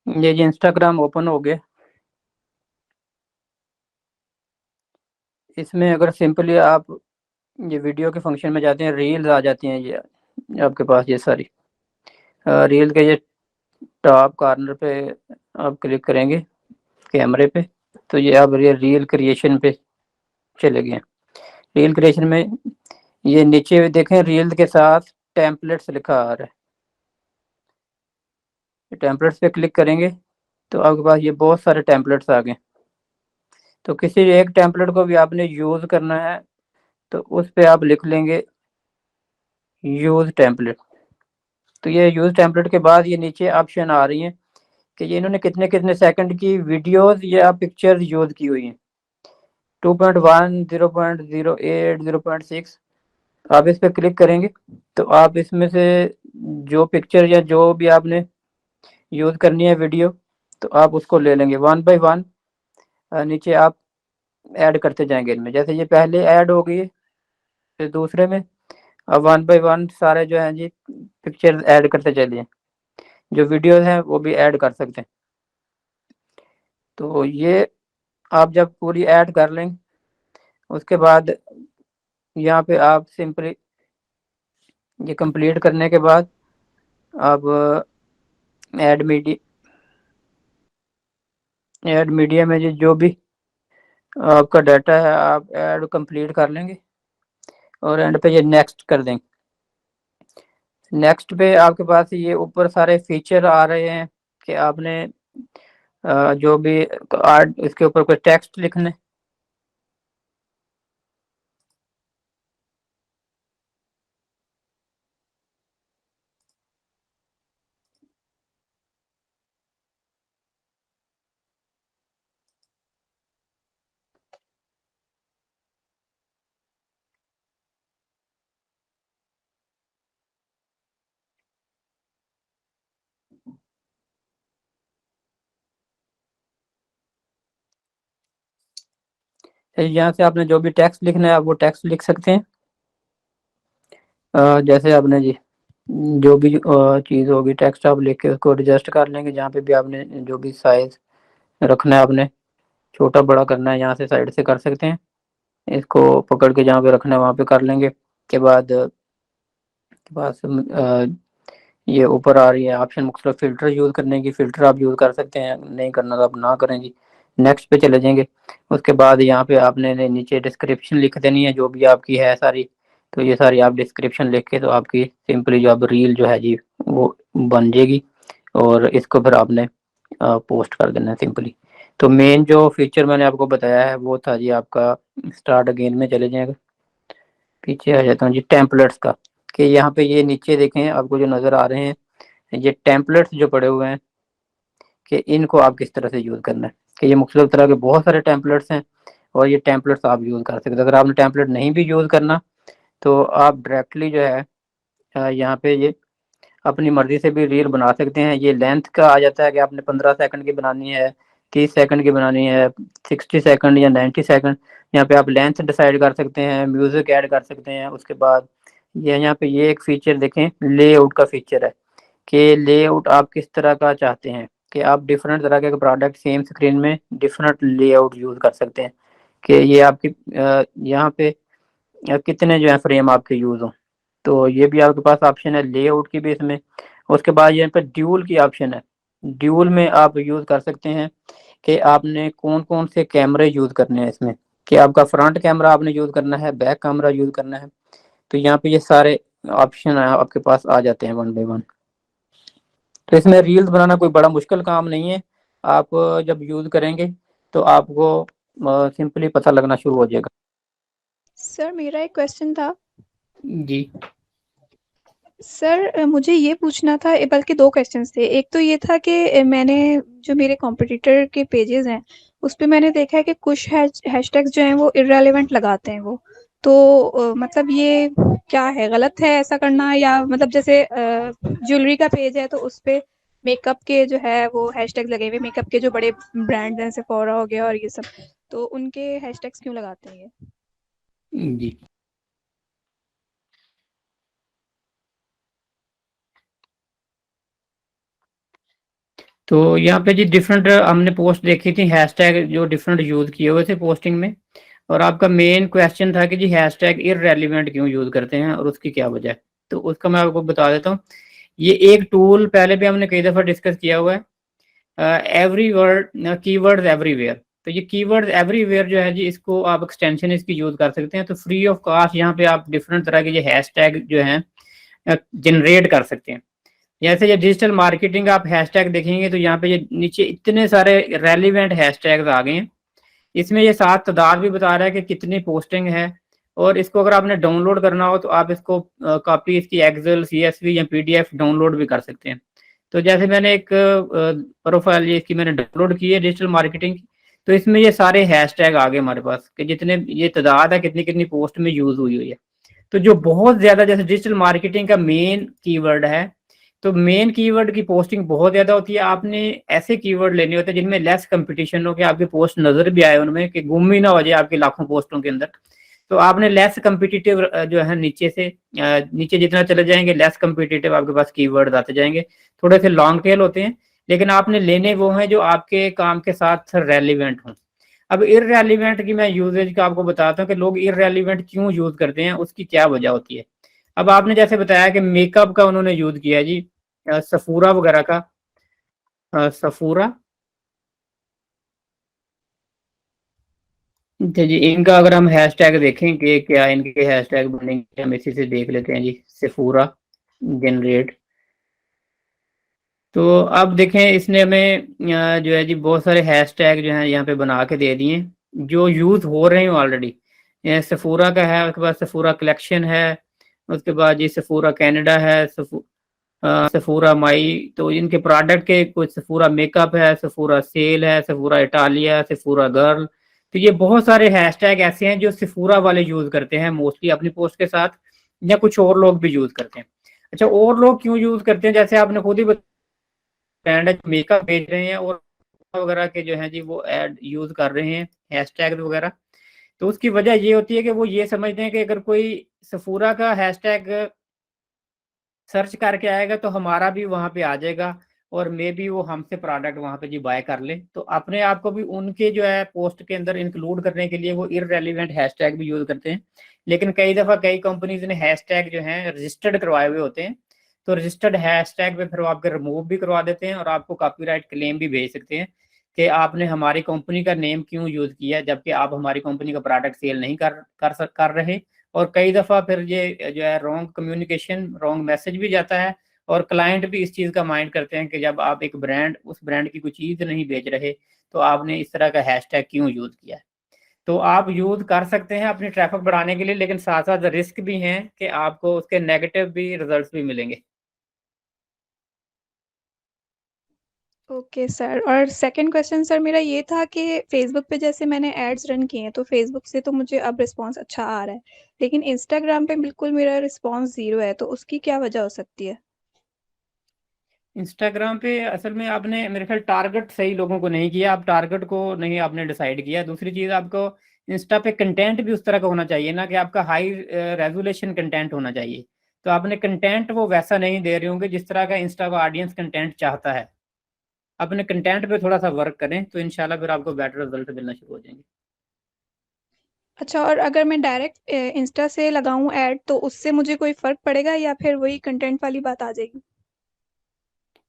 ये जी इंस्टाग्राम ओपन हो गया। इसमें अगर सिंपली आप ये वीडियो के फंक्शन में जाते हैं, रील्स आ जाती हैं ये आपके पास, ये सारी रील के ये टॉप कॉर्नर पे आप क्लिक करेंगे कैमरे पे, तो ये आप ये रील क्रिएशन पे चले गए। रील क्रिएशन में ये नीचे देखें, रील के साथ टेम्पलेट्स लिखा आ रहा है, टेम्पलेट्स पे क्लिक करेंगे तो आपके पास ये बहुत सारे टेम्पलेट्स आ गए। तो किसी एक टेम्पलेट को भी आपने यूज़ करना है तो उस पे आप लिख लेंगे यूज़ टेम्पलेट। तो ये यूज़ टेम्पलेट के बाद ये नीचे ऑप्शन आ रही हैं कि ये इन्होंने कितने कितने सेकंड की वीडियोस या पिक्चर्स यूज़ की हुई हैं, 2.1, 0.08, 0.6। आप इस पर क्लिक करेंगे तो आप इसमें से जो पिक्चर या जो भी आपने यूज़ करनी है वीडियो, तो आप उसको ले लेंगे वन बाय वन। नीचे आप ऐड करते जाएंगे इनमें, जैसे ये पहले ऐड हो गई है फिर दूसरे में, अब वन बाय वन सारे जो हैं जी पिक्चर ऐड करते चलिए, जो वीडियोस हैं वो भी ऐड कर सकते हैं। तो ये आप जब पूरी ऐड कर लेंगे उसके बाद यहाँ पे आप सिंपली ये कंप्लीट करने के बाद आप ऐड मीडिया में जो भी आपका डाटा है आप ऐड कंप्लीट कर लेंगे और एंड पे ये नेक्स्ट कर देंगे। नेक्स्ट पे आपके पास ये ऊपर सारे फीचर आ रहे हैं कि आपने जो भी आर्ट इसके ऊपर कोई टेक्स्ट लिखने, यहाँ से आपने जो भी टेक्स्ट लिखना है आप वो टेक्स्ट लिख सकते हैं। जैसे आपने जी जो भी चीज़ होगी टेक्स्ट आप लिख के उसको एडजस्ट कर लेंगे। जहाँ पे भी आपने जो भी साइज रखना है आपने छोटा बड़ा करना है यहाँ से साइड से कर सकते हैं। इसको पकड़ के जहाँ पे रखना है वहाँ पे कर लेंगे। के बाद बस ये ऊपर आ रही है ऑप्शन मुख्तलिफ फ़िल्टर यूज़ करने की, फ़िल्टर आप यूज़ कर सकते हैं, नहीं करना तो आप ना करें जी। नेक्स्ट पे चले जाएंगे। उसके बाद यहाँ पे आपने नीचे डिस्क्रिप्शन लिख देनी है जो भी आपकी है सारी। तो ये सारी आप डिस्क्रिप्शन लिख के तो आपकी सिंपली जो अब रील जो है जी वो बन जाएगी और इसको फिर आपने पोस्ट कर देना है सिंपली। तो मेन जो फीचर मैंने आपको बताया है वो था जी आपका, स्टार्ट अगेन में चले जाएगा, पीछे आ जाता हूँ जी टेम्पलेट्स का। कि यहाँ पे ये नीचे देखें आपको जो नज़र आ रहे हैं ये टेम्पलेट्स जो पड़े हुए हैं कि इनको आप किस तरह से यूज़ करना है। कि ये मुख्तलिफ तरह के बहुत सारे टेम्पलेट्स हैं और ये टेम्पलेट्स आप यूज़ कर सकते हैं। अगर आपने टेम्पलेट नहीं भी यूज़ करना तो आप डायरेक्टली जो है यहाँ पे ये अपनी मर्जी से भी रील बना सकते हैं। ये लेंथ का आ जाता है कि आपने 15 सेकंड की बनानी है, 30 सेकंड की बनानी है, 60 सेकंड या 90 सेकंड। यहाँ पे आप लेंथ डिसाइड कर सकते हैं, म्यूजिक ऐड कर सकते हैं। उसके बाद ये यहाँ पे ये एक फीचर देखें, लेआउट का फीचर है कि लेआउट आप किस तरह का चाहते हैं कि आप डिफरेंट तरह के प्रोडक्ट सेम स्क्रीन में डिफरेंट लेआउट यूज़ कर सकते हैं। कि ये आपकी यहाँ पे कितने जो है फ्रेम आपके यूज़ हों। तो ये भी आपके पास ऑप्शन है लेआउट की भी इसमें। उसके बाद यहाँ पे ड्यूल की ऑप्शन है। ड्यूल में आप यूज़ कर सकते हैं कि आपने कौन कौन से कैमरे यूज़ करने हैं इसमें। कि आपका फ्रंट कैमरा आपने यूज़ करना है, बैक कैमरा यूज़ करना है। तो यहाँ पे ये सारे ऑप्शन आपके पास आ जाते हैं वन बाय वन। तो इसमें रील्स बनाना कोई बड़ा मुश्किल काम नहीं है। आप जब यूज़ करेंगे तो आपको सिंपली पता लगना शुरू हो जाएगा। सर मेरा एक क्वेश्चन था। जी सर मुझे ये पूछना था, बल्कि 2 क्वेश्चंस थे। एक तो ये था कि मैंने जो मेरे कॉम्पिटिटर के पेजेज़ हैं, उसपे मैंने देखा है कि कुछ हैशटैग्स जो हैं वो इर्रेलेवेंट लगाते हैं वो। तो मतलब ये क्या है, गलत है ऐसा करना? या मतलब जैसे ज्वेलरी का पेज है तो उसपे मेकअप के जो है वो हैशटैग लगे हुए, मेकअप के जो बड़े ब्रांड्स हैं, सेफोरा हो गया और ये सब, तो उनके हैशटैग्स क्यों लगाते हैं ये? जी तो यहाँ पे जी डिफरेंट हमने पोस्ट देखी थी, हैशटैग जो डिफरेंट यूज किए हुए थे पोस्टिंग में। और आपका मेन क्वेश्चन था कि जी हैशटैग इररेलेवेंट क्यों यूज करते हैं और उसकी क्या वजह है। तो उसका मैं आपको बता देता हूँ। ये एक टूल पहले भी हमने कई दफा डिस्कस किया हुआ है, एवरी वर्ड कीवर्ड्स एवरीवेयर। तो ये कीवर्ड्स एवरीवेयर जो है जी इसको आप एक्सटेंशन इसकी यूज कर सकते हैं। तो फ्री ऑफ कॉस्ट यहाँ पे आप डिफरेंट तरह के ये हैशटैग जो हैं जनरेट कर सकते हैं। जैसे ये डिजिटल मार्केटिंग आप हैशटैग देखेंगे तो यहाँ पे ये नीचे इतने सारे रेलिवेंट हैशटैग्स आ गए हैं। इसमें ये साथ तादाद भी बता रहा है कि कितनी पोस्टिंग है। और इसको अगर आपने डाउनलोड करना हो तो आप इसको कॉपी इसकी एक्सेल सीएसवी या पीडीएफ डाउनलोड भी कर सकते हैं। तो जैसे मैंने एक प्रोफाइल ये इसकी मैंने डाउनलोड की है डिजिटल मार्केटिंग की। तो इसमें ये सारे हैशटैग आ गए हमारे पास कि जितने ये तादाद है कितनी कितनी पोस्ट में यूज हुई हुई है। तो जो बहुत ज्यादा जैसे डिजिटल मार्केटिंग का मेन कीवर्ड है तो मेन कीवर्ड की पोस्टिंग बहुत ज्यादा होती है। आपने ऐसे कीवर्ड लेने होते हैं जिनमें लेस कंपटीशन हो कि आपकी पोस्ट नजर भी आए उनमें कि गुम ही ना हो जाए आपकी लाखों पोस्टों के अंदर। तो आपने लेस कंपिटिटिव जो है नीचे से नीचे जितना चले जाएंगे लेस कंपिटिटिव आपके पास कीवर्ड आते जाएंगे। थोड़े से लॉन्ग टेल होते हैं लेकिन आपने लेने वो हैं जो आपके काम के साथ रेलिवेंट हों। अब इररेलीवेंट की मैं यूजेज का आपको बताता हूँ कि लोग इररेलीवेंट क्यों यूज करते हैं, उसकी क्या वजह होती है। अब आपने जैसे बताया कि मेकअप का उन्होंने यूज किया है जी, सफूरा वगैरह का, सफूरा तो जी इनका अगर हम हैशटैग देखें कि क्या इनके हैशटैग बनेंगे, हम इसी से देख लेते हैं जी। सफूरा जनरेट। तो अब देखें इसने हमें जो है जी बहुत सारे हैशटैग जो हैं यहाँ पे बना के दे दिए जो यूज हो रहे हैं ऑलरेडी। सफूरा का है, उसके बाद सफूरा कलेक्शन है, उसके बाद जी सफूरा कनाडा है, सफूरा माई। तो इनके प्रोडक्ट के कुछ सफूरा मेकअप है, सफूरा सेल है, सफूरा इटालिया, सफूरा गर्ल। तो ये बहुत सारे हैशटैग ऐसे हैं जो सफूरा वाले यूज करते हैं मोस्टली अपनी पोस्ट के साथ, या कुछ और लोग भी यूज करते हैं। अच्छा और लोग क्यों यूज करते हैं, जैसे आपने खुद ही ब्रांड है मेकअप बेच रहे हैं और वगैरह के जो है जी वो एड यूज कर रहे हैं हैशटैग वगैरह। तो उसकी वजह ये होती है कि वो ये समझते हैं कि अगर कोई सफूरा का हैशटैग सर्च करके आएगा तो हमारा भी वहाँ पे आ जाएगा और मे बी वो हमसे प्रोडक्ट वहाँ पे जी बाय कर ले। तो अपने आप को भी उनके जो है पोस्ट के अंदर इंक्लूड करने के लिए वो इररेलेवेंट हैशटैग भी यूज करते हैं। लेकिन कई दफा कई कंपनीज ने हैशटैग जो है रजिस्टर्ड करवाए हुए होते हैं, तो रजिस्टर्ड हैशटैग पे फिर वो आपके रिमूव भी करवा देते हैं और आपको कॉपीराइट क्लेम भी भेज सकते हैं कि आपने हमारी कंपनी का नेम क्यों यूज किया जबकि आप हमारी कंपनी का प्रोडक्ट सेल नहीं कर रहे। और कई दफा फिर ये जो है रॉन्ग कम्युनिकेशन, रॉन्ग मैसेज भी जाता है और क्लाइंट भी इस चीज का माइंड करते हैं कि जब आप एक ब्रांड, उस ब्रांड की कोई चीज नहीं बेच रहे तो आपने इस तरह का हैशटैग क्यों यूज किया है। तो आप यूज कर सकते हैं अपनी ट्रैफिक बढ़ाने के लिए, लेकिन साथ साथ रिस्क भी हैं कि आपको उसके नेगेटिव भी रिजल्ट्स भी मिलेंगे। ओके सर, और सेकंड क्वेश्चन सर मेरा ये था कि फेसबुक पे जैसे मैंने एड्स रन किए हैं तो फेसबुक से तो मुझे अब रिस्पांस अच्छा आ रहा है, लेकिन इंस्टाग्राम पे बिल्कुल मेरा रिस्पांस 0 है, तो उसकी क्या वजह हो सकती है? इंस्टाग्राम पे असल में आपने मेरे ख्याल टारगेट सही लोगों को नहीं किया, आप टारगेट को नहीं आपने डिसाइड किया। दूसरी चीज, आपको इंस्टा पे कंटेंट भी उस तरह का होना चाहिए ना कि आपका हाई रेजोल्यूशन कंटेंट होना चाहिए। तो आपने कंटेंट वो वैसा नहीं दे रहे होंगे जिस तरह का इंस्टा का ऑडियंस कंटेंट चाहता है। अपने कंटेंट पे थोड़ा सा वर्क करें तो इंशाल्लाह फिर आपको बेटर रिजल्ट मिलना शुरू हो जाएंगे। अच्छा, और अगर मैं डायरेक्ट इंस्टा से लगाऊं ऐड तो उससे मुझे कोई फर्क पड़ेगा या फिर वही कंटेंट वाली बात आ जाएगी?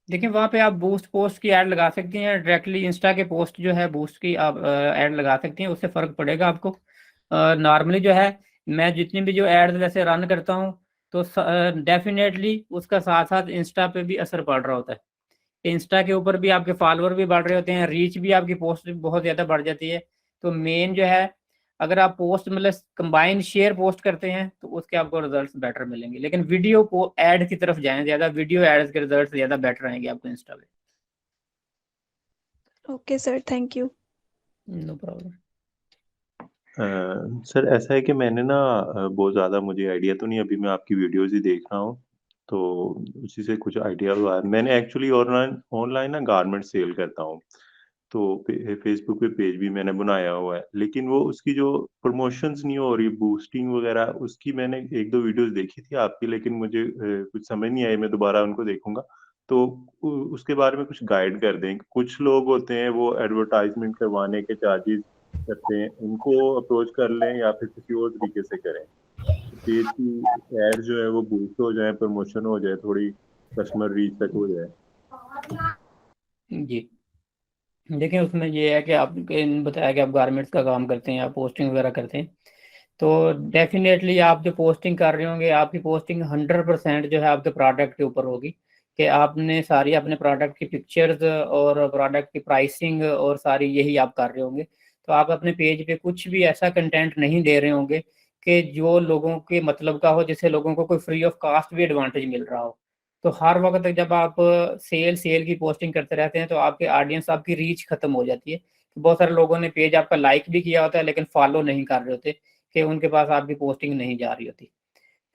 देखिए वहाँ पे आप बूस्ट पोस्ट की ऐड लगा सकती हैं डायरेक्टली, इंस्टा के पोस्ट जो है बूस्ट की आप ऐड लगा सकती हैं, उससे फर्क पड़ेगा आपको। नॉर्मली जो है मैं जितनी भी जो एड्स वैसे रन करता हूँ तो डेफिनेटली उसका साथ साथ इंस्टा पे भी असर पड़ रहा होता है। इंस्टा के ऊपर भी आपके फॉलोअर भी बढ़ रहे होते हैं, रीच भी आपकी पोस्ट बहुत ज़्यादा बढ़ जाती है। तो मेन जो है, अगर आप पोस्ट मतलब कंबाइन शेयर पोस्ट करते हैं तो उसके आपको रिजल्ट्स बेटर मिलेंगे, लेकिन वीडियो को ऐड की तरफ जाएं, ज़्यादा वीडियो एड्स के रिजल्ट्स ज़्यादा बेटर आएंगे आपको इंस्टा पे। Okay sir, thank you. No problem. Sir ऐसा है कि मैंने ना बहुत ज़्यादा मुझे आइडिया तो नहीं, अभी मैं आपकी वीडियोस ही देख रहा हूँ, तो उसी से कुछ आइडिया हुआ है। मैंने एक्चुअली ऑनलाइन ऑनलाइन ना गारमेंट सेल करता हूँ, तो फेसबुक पे पेज भी मैंने बनाया हुआ है, लेकिन वो उसकी जो प्रमोशंस नहीं हो रही, बूस्टिंग वगैरह, उसकी मैंने एक दो वीडियोस देखी थी आपकी, लेकिन मुझे कुछ समझ नहीं आई, मैं दोबारा उनको देखूंगा। तो उसके बारे में कुछ गाइड कर दें। कुछ लोग होते हैं वो एडवर्टाइजमेंट करवाने के चार्जेस करते हैं, उनको अप्रोच कर लें या फिर किसी और तरीके से करें, पेज की एड जो है वो बूस्ट हो जाए, प्रमोशन हो जाए, थोड़ी कस्टमर रीच तक हो जाए। जी देखिए उसमें ये है कि आपके बताया कि आप गारमेंट्स का काम करते हैं, आप पोस्टिंग वगैरह करते हैं, तो डेफिनेटली आप जो पोस्टिंग कर रहे होंगे आपकी पोस्टिंग 100% जो है आपके प्रोडक्ट के ऊपर होगी कि आपने सारी अपने प्रोडक्ट की पिक्चर्स और प्रोडक्ट की प्राइसिंग और सारी यही आप कर रहे होंगे। तो आप अपने पेज पे कुछ भी ऐसा कंटेंट नहीं दे रहे होंगे कि जो लोगों के मतलब का हो, जिससे लोगों को कोई फ्री ऑफ कास्ट भी एडवांटेज मिल रहा हो। तो हर वक्त जब आप सेल सेल की पोस्टिंग करते रहते हैं तो आपके ऑडियंस, आपकी रीच खत्म हो जाती है। बहुत सारे लोगों ने पेज आपका लाइक भी किया होता है लेकिन फॉलो नहीं कर रहे होते कि उनके पास आपकी पोस्टिंग नहीं जा रही होती।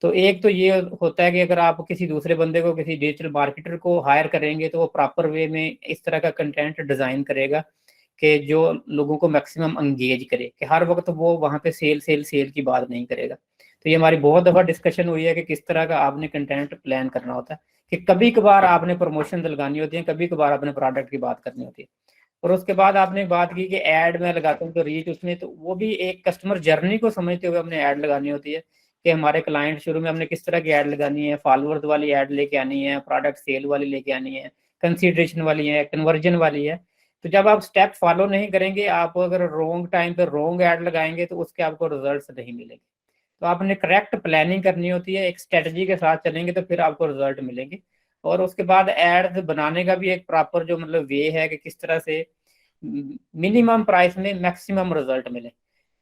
तो एक तो ये होता है कि अगर आप किसी दूसरे बंदे को, किसी डिजिटल मार्केटर को हायर करेंगे तो वो प्रॉपर वे में इस तरह का कंटेंट डिजाइन करेगा कि जो लोगों को मैक्सिमम एंगेज करे, कि हर वक्त वो वहाँ पे सेल सेल सेल की बात नहीं करेगा। तो ये हमारी बहुत दफ़ा डिस्कशन हुई है कि किस तरह का आपने कंटेंट प्लान करना होता है, कि कभी कभार आपने प्रमोशन लगानी होती है, कभी कभार आपने प्रोडक्ट की बात करनी होती है। और उसके बाद आपने बात की कि ऐड में लगाता हूँ तो रीच उसमें, तो वो भी एक कस्टमर जर्नी को समझते हुए हमने ऐड लगानी होती है कि हमारे क्लाइंट शुरू में हमने किस तरह की ऐड लगानी है, फॉलोअर्स वाली ऐड लेके आनी है, प्रोडक्ट सेल वाली लेके आनी है, कंसीडरेशन वाली है, कन्वर्जन वाली है। तो जब आप स्टेप फॉलो नहीं करेंगे, आप अगर रॉन्ग टाइम पे रॉन्ग ऐड लगाएंगे तो उसके आपको रिजल्ट नहीं मिलेंगे। तो आपने करेक्ट प्लानिंग करनी होती है, एक स्ट्रेटजी के साथ चलेंगे तो फिर आपको रिजल्ट मिलेंगे। और उसके बाद एड्स बनाने का भी एक प्रॉपर जो मतलब वे है कि किस तरह से मिनिमम प्राइस में मैक्सिमम रिजल्ट मिले।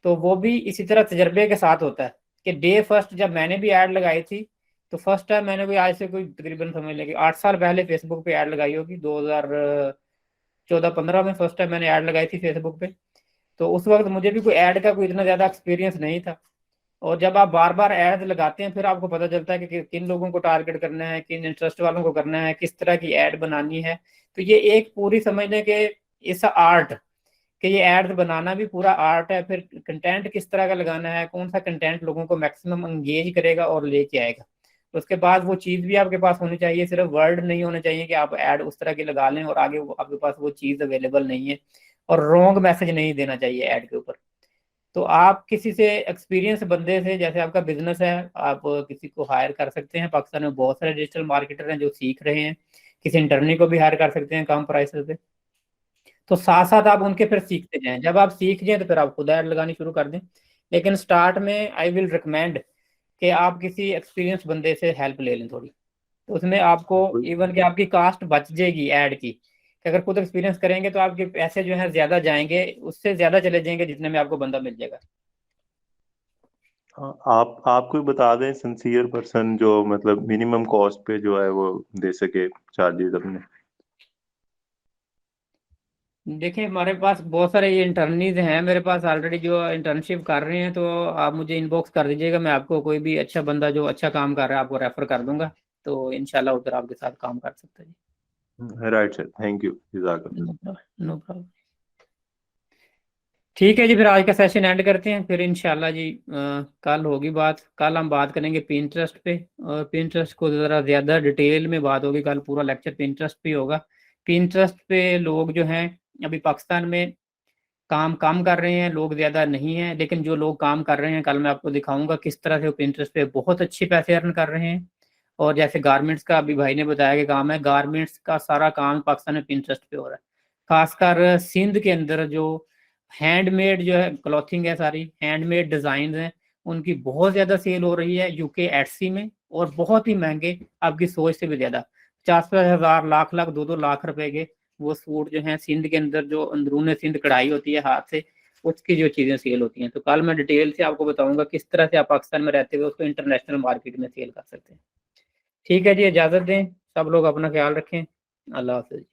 तो वो भी इसी तरह तजर्बे के साथ होता है कि डे फर्स्ट जब मैंने भी ऐड लगाई थी, तो फर्स्ट टाइम मैंने भी आज से कोई तकरीबन समझ लेंगे 8 साल पहले फेसबुक पे ऐड लगाई होगी, 2014-15 में फर्स्ट टाइम मैंने ऐड लगाई थी फेसबुक पे। तो उस वक्त मुझे भी कोई ऐड का कोई इतना ज़्यादा एक्सपीरियंस नहीं था। और जब आप बार बार ऐड लगाते हैं फिर आपको पता चलता है कि किन लोगों को टारगेट करना है, किन इंटरेस्ट वालों को करना है, किस तरह की ऐड बनानी है। तो ये एक पूरी समझ लें कि इट्स आर्ट कि ये एड्स बनाना भी पूरा आर्ट है, फिर कंटेंट किस तरह का लगाना है, कौन सा कंटेंट लोगों को मैक्सिमम एंगेज करेगा और लेके आएगा। उसके बाद वो चीज़ भी आपके पास होनी चाहिए, सिर्फ वर्ड नहीं होना चाहिए कि आप ऐड उस तरह की लगा लें और आगे आपके पास वो चीज़ अवेलेबल नहीं है, और रॉन्ग मैसेज नहीं देना चाहिए ऐड के ऊपर। तो आप किसी से एक्सपीरियंस बंदे से, जैसे आपका बिजनेस है, आप किसी को हायर कर सकते हैं। पाकिस्तान में बहुत सारे डिजिटल मार्केटर हैं जो सीख रहे हैं, किसी इंटर्नी को भी हायर कर सकते हैं कम प्राइस पे। तो साथ साथ आप उनके फिर सीखते जाएं, जब आप सीख जाएं तो फिर आप खुद ऐड लगानी शुरू कर दें। लेकिन स्टार्ट में आई विल रिकमेंड कि आप किसी एक्सपीरियंस बंदे से हेल्प ले लें थोड़ी, तो उसमें आपको इवन कि आपकी कास्ट बच जाएगी ऐड की, कि अगर खुद एक्सपीरियंस करेंगे तो आपके पैसे जो है ज्यादा जाएंगे, उससे ज्यादा चले जाएंगे जितने में आपको बंदा मिल जाएगा। आप कोई बता दें सिंसियर पर्सन जो मतलब मिनिमम कॉस्ट पे जो है वो दे सके चार्जेस अपने। देखिए हमारे पास बहुत सारे ये इंटर्नीज हैं मेरे पास ऑलरेडी जो इंटर्नशिप कर रहे हैं, तो आप मुझे इनबॉक्स कर दीजिएगा, मैं आपको कोई भी अच्छा बंदा जो अच्छा काम कर रहा है आपको रेफर कर दूंगा, तो इंशाल्लाह उधर आपके साथ काम कर सकते हैं जी। राइट सर, थैंक यू, जज़ाकल्लाह। No problem. ठीक है जी, फिर आज का सेशन एंड करते हैं, फिर इंशाल्लाह जी कल होगी बात। कल हम बात करेंगे पिंटरेस्ट पे, और पिंटरेस्ट को ज़रा ज़्यादा डिटेल में बात होगी, कल पूरा लेक्चर पिंटरेस्ट पे होगा। पिंटरेस्ट पे लोग जो हैं अभी पाकिस्तान में काम कम कर रहे हैं, लोग ज़्यादा नहीं हैं, लेकिन जो लोग काम कर रहे हैं कल मैं आपको दिखाऊंगा किस तरह से वो पिंटरेस्ट पे बहुत अच्छे पैसे अर्न कर रहे हैं। और जैसे गारमेंट्स का अभी भाई ने बताया कि काम है, गारमेंट्स का सारा काम पाकिस्तान में पिंटरेस्ट पे हो रहा है। खासकर सिंध के अंदर जो हैंडमेड जो है क्लॉथिंग है, सारी हैंडमेड डिजाइन हैं, उनकी बहुत ज्यादा सेल हो रही है यूके एटसी में, और बहुत ही महंगे, आपकी सोच से भी ज्यादा, 50,000 लाख लाख 2-2 लाख रुपए के वो सूट जो हैं सिंध के अंदर, जो अंदरून सिंध कढ़ाई होती है हाथ से, उसकी जो चीजें सेल होती हैं। तो कल मैं डिटेल से आपको बताऊंगा किस तरह से आप पाकिस्तान में रहते हुए उसको इंटरनेशनल मार्केट में सेल कर सकते हैं। ठीक है जी, इजाजत दें, सब लोग अपना ख्याल रखें, अल्लाह हाफिज।